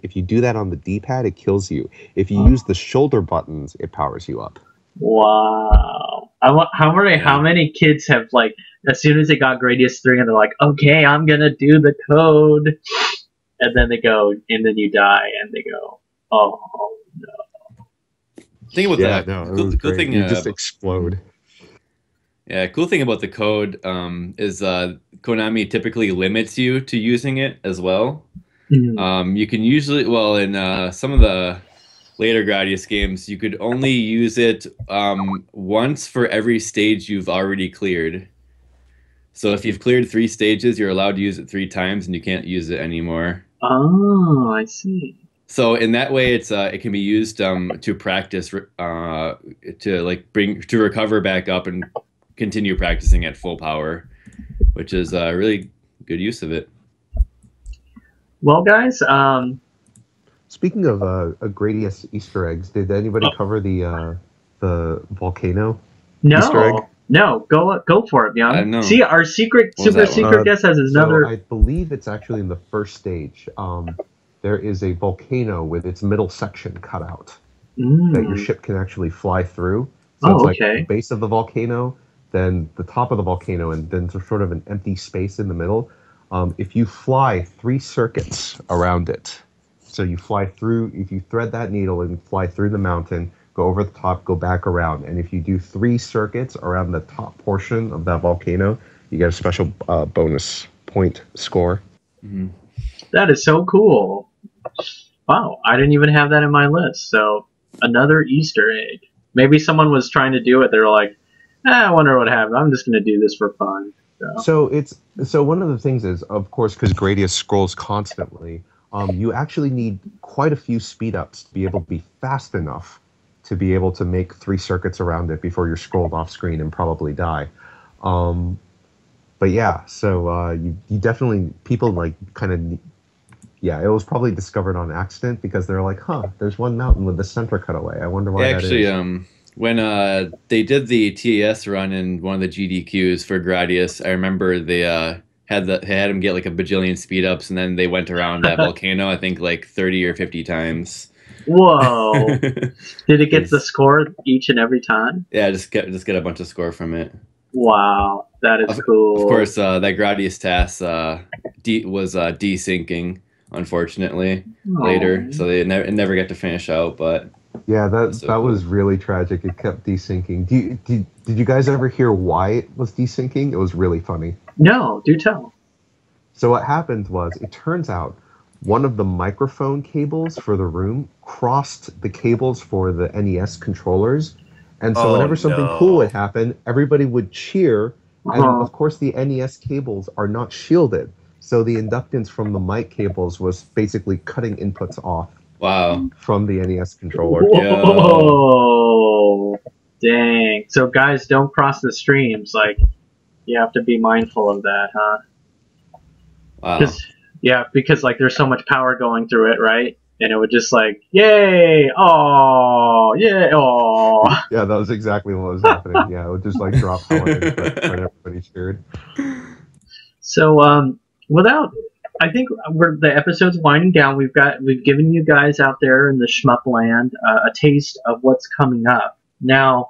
S2: if you do that on the D-pad, it kills you. If you use the shoulder buttons, it powers you up.
S1: Wow. How many kids have, like, as soon as they got Gradius 3 and they're like, okay, I'm gonna do the code, and then they go, and then you die, and they go, oh no.
S3: Think about that.
S2: Cool thing, you just explode.
S3: Yeah, cool thing about the code is Konami typically limits you to using it as well. Mm-hmm. You can usually, in some of the later Gradius games, you could only use it once for every stage you've already cleared. So if you've cleared 3 stages, you're allowed to use it 3 times, and you can't use it anymore.
S1: Oh, I see.
S3: So in that way, it can be used to practice to recover back up and continue practicing at full power, which is a really good use of it.
S1: Well, guys,
S2: speaking of Gradius Easter eggs, did anybody cover the volcano Easter egg?
S1: No, go for it, Young.
S3: No.
S1: See, our super secret guest has another.
S2: So I believe it's actually in the first stage. There is a volcano with its middle section cut out that your ship can actually fly through. So it's like the base of the volcano, then the top of the volcano, and then sort of an empty space in the middle. If you fly 3 circuits around it, so you fly through, if you thread that needle and fly through the mountain, go over the top, go back around, and if you do 3 circuits around the top portion of that volcano, you get a special bonus point score.
S3: Mm-hmm.
S1: That is so cool. Wow, I didn't even have that in my list. So another Easter egg. Maybe someone was trying to do it. They were like, I wonder what happened. I'm just going to do this for fun.
S2: So one of the things is, of course, because Gradius scrolls constantly, you actually need quite a few speed ups to be able to be fast enough to be able to make 3 circuits around it before you're scrolled off screen and probably die. But yeah, so you definitely, people like kind of, yeah, it was probably discovered on accident because they're like, huh, there's one mountain with the center cut away. I wonder why that is.
S3: When they did the TAS run in one of the GDQs for Gradius, I remember they had him get like a bajillion speed ups, and then they went around that volcano, I think like 30 or 50 times.
S1: Whoa! Did it get the score each and every time?
S3: Yeah, just get a bunch of score from it.
S1: Wow, that is cool.
S3: Of course, that Gradius TAS was desyncing, unfortunately, later, so they never got to finish out. But
S2: yeah, that
S3: cool.
S2: was really tragic. It kept desyncing. Did you guys ever hear why it was desyncing? It was really funny.
S1: No, do tell.
S2: So what happened was, it turns out one of the microphone cables for the room crossed the cables for the NES controllers. And so whenever something cool would happen, everybody would cheer. And of course, the NES cables are not shielded. So the inductance from the mic cables was basically cutting inputs off.
S3: Wow.
S2: From the NES controller.
S1: Whoa. Dang. So guys, don't cross the streams. Like, you have to be mindful of that, huh?
S3: Wow.
S1: Because like there's so much power going through it, right? And it would just like, yay, oh, yeah, oh.
S2: Yeah, that was exactly what was happening. Yeah, it would just like drop power when everybody cheered.
S1: So, I think the episode's winding down. We've given you guys out there in the Shmup land a taste of what's coming up. Now,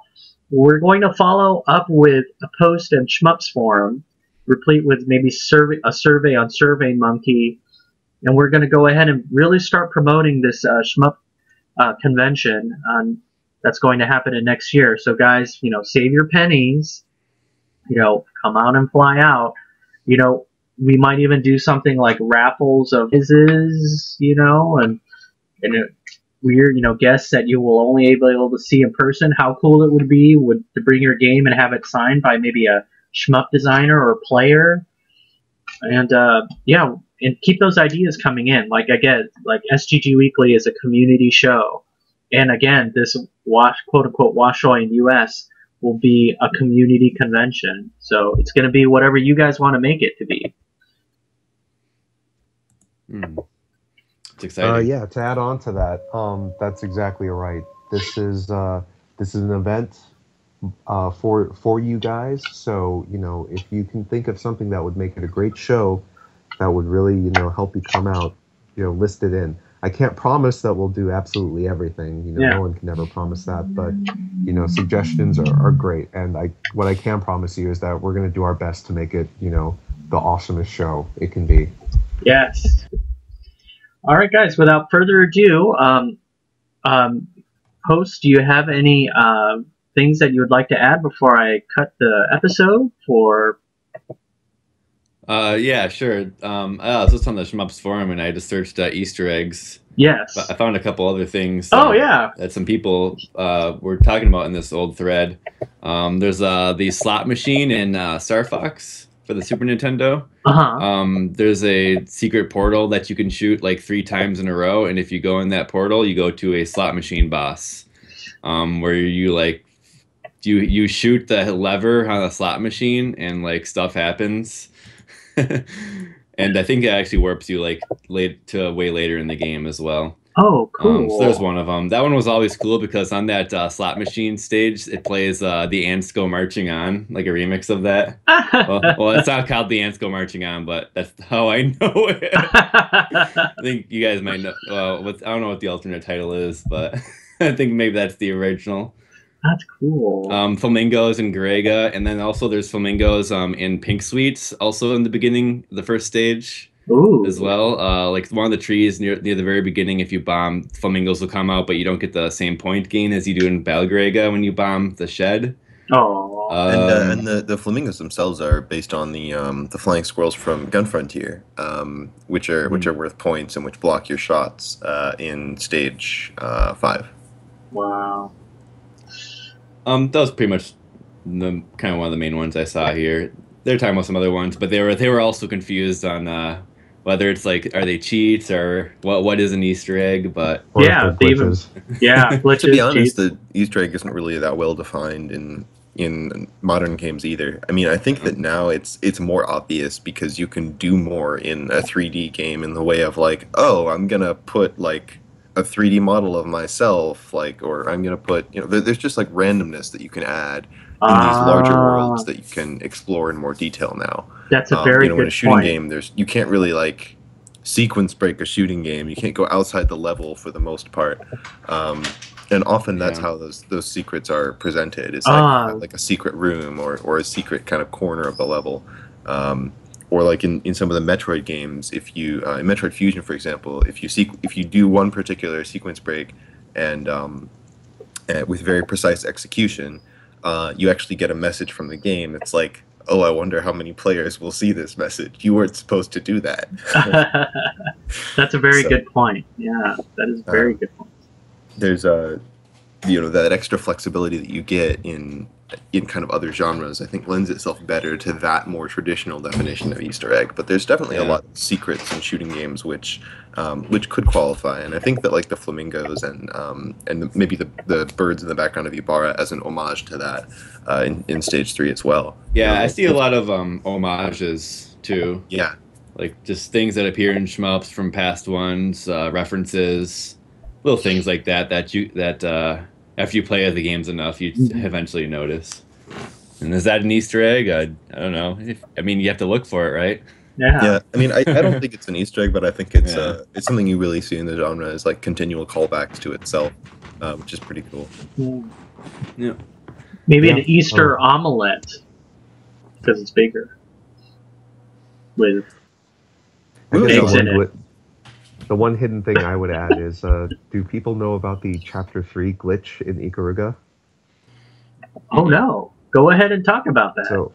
S1: we're going to follow up with a post in Shmup's forum, replete with maybe a survey on SurveyMonkey. And we're going to go ahead and really start promoting this Shmup convention that's going to happen in next year. So guys, save your pennies. Come out and fly out. We might even do something like raffles of quizzes, and weird, guests that you will only be able to see in person. How cool it would be to bring your game and have it signed by maybe a Shmup designer or player. And and keep those ideas coming in. Like again, like STG Weekly is a community show, and again, this quote unquote Washoe in US will be a community convention. So it's going to be whatever you guys want to make it to be.
S3: It's exciting.
S2: Yeah, to add on to that, that's exactly right. This is an event for you guys. So if you can think of something that would make it a great show, that would really help you come out, list it in. I can't promise that we'll do absolutely everything. No one can ever promise that, but suggestions are great. And what I can promise you is that we're going to do our best to make it the awesomest show it can be.
S1: Yes. All right, guys. Without further ado, host, do you have any things that you would like to add before I cut the episode?
S3: Yeah, sure. I was just on the Shmup's forum and I just searched Easter eggs.
S1: Yes.
S3: But I found a couple other things.
S1: That
S3: some people were talking about in this old thread. There's the slot machine in Star Fox for the Super Nintendo. There's a secret portal that you can shoot like 3 times in a row, and if you go in that portal, you go to a slot machine boss, where you shoot the lever on the slot machine and like stuff happens. And I think it actually warps you like way later in the game as well.
S1: Oh, cool.
S3: So there's one of them. That one was always cool because on that slot machine stage, it plays The Ants Go Marching On, like a remix of that. well, it's not called The Ants Go Marching On, but that's how I know it. I think you guys might know. I don't know what the alternate title is, but I think maybe that's the original.
S1: That's cool.
S3: Flamingos in Garega, and then also there's flamingos in Pink Sweets, also in the beginning, the first stage.
S1: Ooh.
S3: As well. Like one of the trees near the very beginning, if you bomb, flamingos will come out, but you don't get the same point gain as you do in Balgrega when you bomb the shed.
S1: Oh.
S4: And the flamingos themselves are based on the flying squirrels from Gun Frontier, which are worth points and which block your shots in stage 5.
S1: Wow.
S3: That was pretty much the kind of one of the main ones I saw here. They're talking about some other ones, but they were also confused on whether it's like, are they cheats or what is an Easter egg? But
S2: Or if
S1: Yeah,
S2: they're
S1: they even
S2: glitches.
S1: glitches.
S4: To be honest,
S1: cheats.
S4: the Easter egg isn't really that well defined in modern games either. I mean, I think that now it's more obvious because you can do more in a 3D game in the way of like, oh, I'm gonna put like a 3D model of myself, like, or I'm gonna put, you know, there's just like randomness that you can add in these larger worlds that you can explore in more detail now.
S1: That's a very
S4: you know, in a
S1: good
S4: shooting
S1: point.
S4: game, you can't really like sequence break a shooting game. You can't go outside the level for the most part. And often that's how those secrets are presented. It's like a secret room or a secret kind of corner of the level. Or like in some of the Metroid games, if you in Metroid Fusion, for example, if you do one particular sequence break and with very precise execution, you actually get a message from the game. It's like, oh, I wonder how many players will see this message. You weren't supposed to do that.
S1: That's a very good point. Yeah, that is a very good point.
S4: There's you know, that extra flexibility that you get in kind of other genres, I think lends itself better to that more traditional definition of Easter egg. But there's definitely a lot of secrets in shooting games which could qualify, and I think that like the flamingos and maybe the birds in the background of Ibarra as an homage to that in Stage 3 as well.
S3: Yeah,
S4: you know,
S3: I see a lot of homages too.
S4: Yeah,
S3: like just things that appear in shmups from past ones, references, little things like that after you play the games enough, you eventually notice. And is that an Easter egg? I don't know. I mean, you have to look for it, right?
S1: Yeah.
S4: I mean, I don't think it's an Easter egg, but I think it's something you really see in the genre is like continual callbacks to itself, which is pretty cool.
S3: Yeah.
S1: Maybe an Easter omelette because it's bigger with eggs in it.
S2: The one hidden thing I would add is, do people know about the Chapter 3 glitch in Ikaruga?
S1: Oh no! Go ahead and talk about that.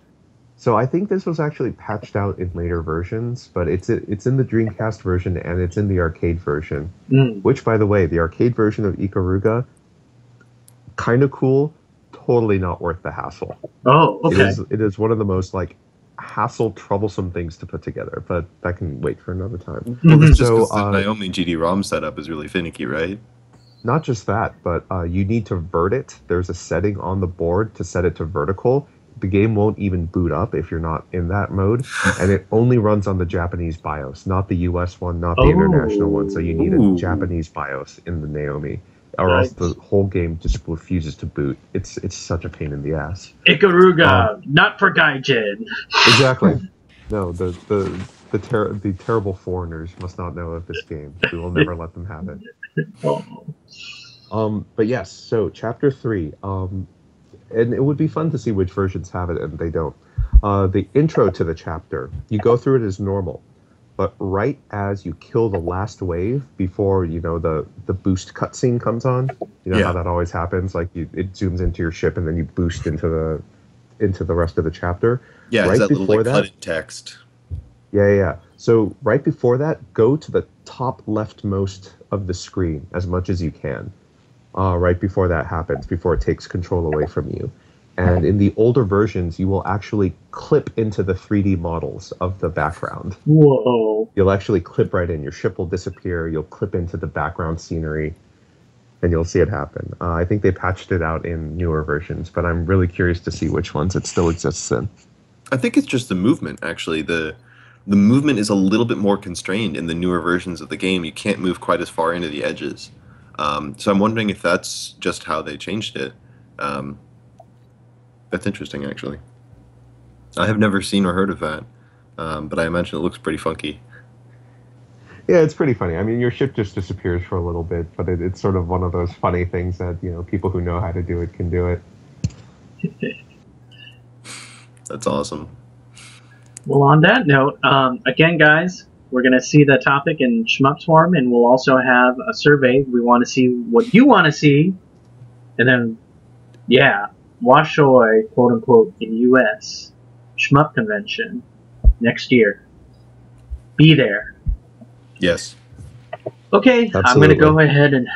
S2: So I think this was actually patched out in later versions, but it's in the Dreamcast version and it's in the arcade version. Which, by the way, the arcade version of Ikaruga, kind of cool, totally not worth the hassle.
S1: Oh, okay.
S2: It is one of the most like troublesome things to put together, but that can wait for another time.
S4: Well, it's just 'cause the Naomi GD-ROM setup is really finicky, right?
S2: Not just that, but you need to vert it. There's a setting on the board to set it to vertical. The game won't even boot up if you're not in that mode, and it only runs on the Japanese BIOS, not the US one, not the international one. So you need a Japanese BIOS in the Naomi, or else the whole game just refuses to boot. It's such a pain in the ass.
S1: Ikaruga, not for Gaijin.
S2: Exactly. No, the terrible foreigners must not know of this game. We will never let them have it. But yes, so Chapter 3, and it would be fun to see which versions have it and they don't. The intro to the chapter, you go through it as normal, but right as you kill the last wave, before the boost cutscene comes on, you know how that always happens. Like it zooms into your ship and then you boost into the rest of the chapter.
S4: Yeah, right, that little like cut text.
S2: Yeah. So right before that, go to the top leftmost of the screen as much as you can. Right before that happens, before it takes control away from you. And in the older versions, you will actually clip into the 3D models of the background.
S1: Whoa.
S2: You'll actually clip right in. Your ship will disappear. You'll clip into the background scenery, and you'll see it happen. I think they patched it out in newer versions, but I'm really curious to see which ones it still exists in.
S4: I think it's just the movement, actually. The movement is a little bit more constrained in the newer versions of the game. You can't move quite as far into the edges. So I'm wondering if that's just how they changed it. That's interesting, actually. I have never seen or heard of that, but I imagine it looks pretty funky.
S2: Yeah, it's pretty funny. I mean, your ship just disappears for a little bit, but it's sort of one of those funny things that, people who know how to do it can do it.
S4: That's awesome.
S1: Well, on that note, again, guys, we're going to see the topic in Shmup form, and we'll also have a survey. We want to see what you want to see. And then, Washoy, quote-unquote, in U.S. Shmup Convention next year. Be there.
S4: Yes.
S1: Okay,
S2: Absolutely.
S1: I'm going to go ahead and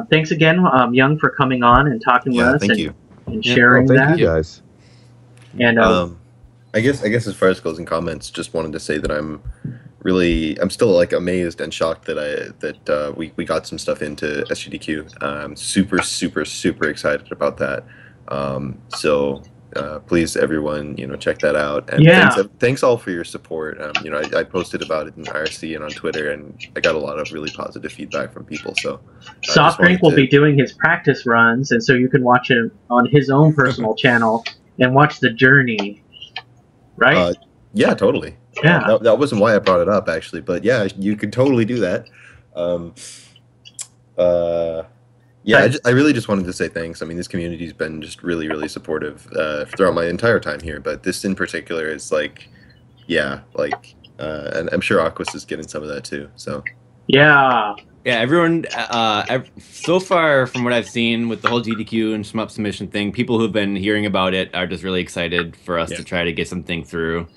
S1: thanks again, Young, for coming on and talking with us.
S4: Thank you.
S1: And sharing
S2: thank
S1: that.
S2: you guys.
S1: And
S4: I guess as far as closing comments, just wanted to say that I'm really, I'm still like amazed and shocked that we got some stuff into SGDQ. I'm super excited about that. So please, everyone, check that out. And thanks all for your support. I posted about it in IRC and on Twitter, and I got a lot of really positive feedback from people. So
S1: Soft Drink will be doing his practice runs, and so you can watch it on his own personal channel and watch the journey. Right?
S4: Yeah, totally.
S1: Yeah,
S4: that wasn't why I brought it up, actually, but yeah, you could totally do that. Yeah, I really just wanted to say thanks. I mean, this community's been just really supportive throughout my entire time here, but this in particular is like, and I'm sure Aquas is getting some of that too. So
S1: yeah,
S3: everyone. So far, from what I've seen with the whole GDQ and Shmup submission thing, people who've been hearing about it are just really excited for us to try to get something through.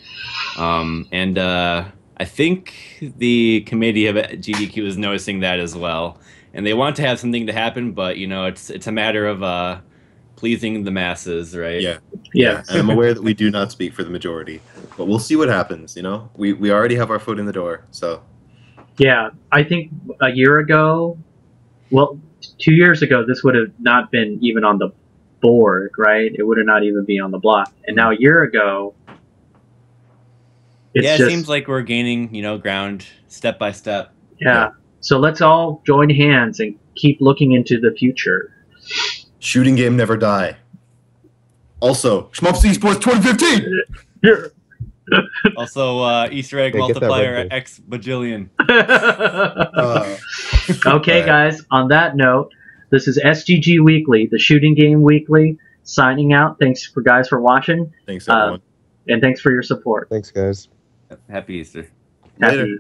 S3: And I think the committee of GDQ is noticing that as well. And they want to have something to happen, but it's a matter of pleasing the masses, right?
S4: Yeah. And I'm aware that we do not speak for the majority, but we'll see what happens. We already have our foot in the door, so. Yeah,
S1: I think a year ago, 2 years ago, this would have not been even on the board, right? It would have not even been on the block. And now a year ago,
S3: it seems like we're gaining, ground step by step.
S1: Yeah. So let's all join hands and keep looking into the future.
S4: Shooting game never die. Also, Shmup Esports 2015!
S3: Also, Easter egg multiplier X bajillion.
S1: Okay, guys, on that note, this is SGG Weekly, the Shooting Game Weekly, signing out. Thanks for watching.
S4: Thanks, everyone.
S1: And thanks for your support.
S2: Thanks, guys.
S3: Happy Easter.
S1: Happy.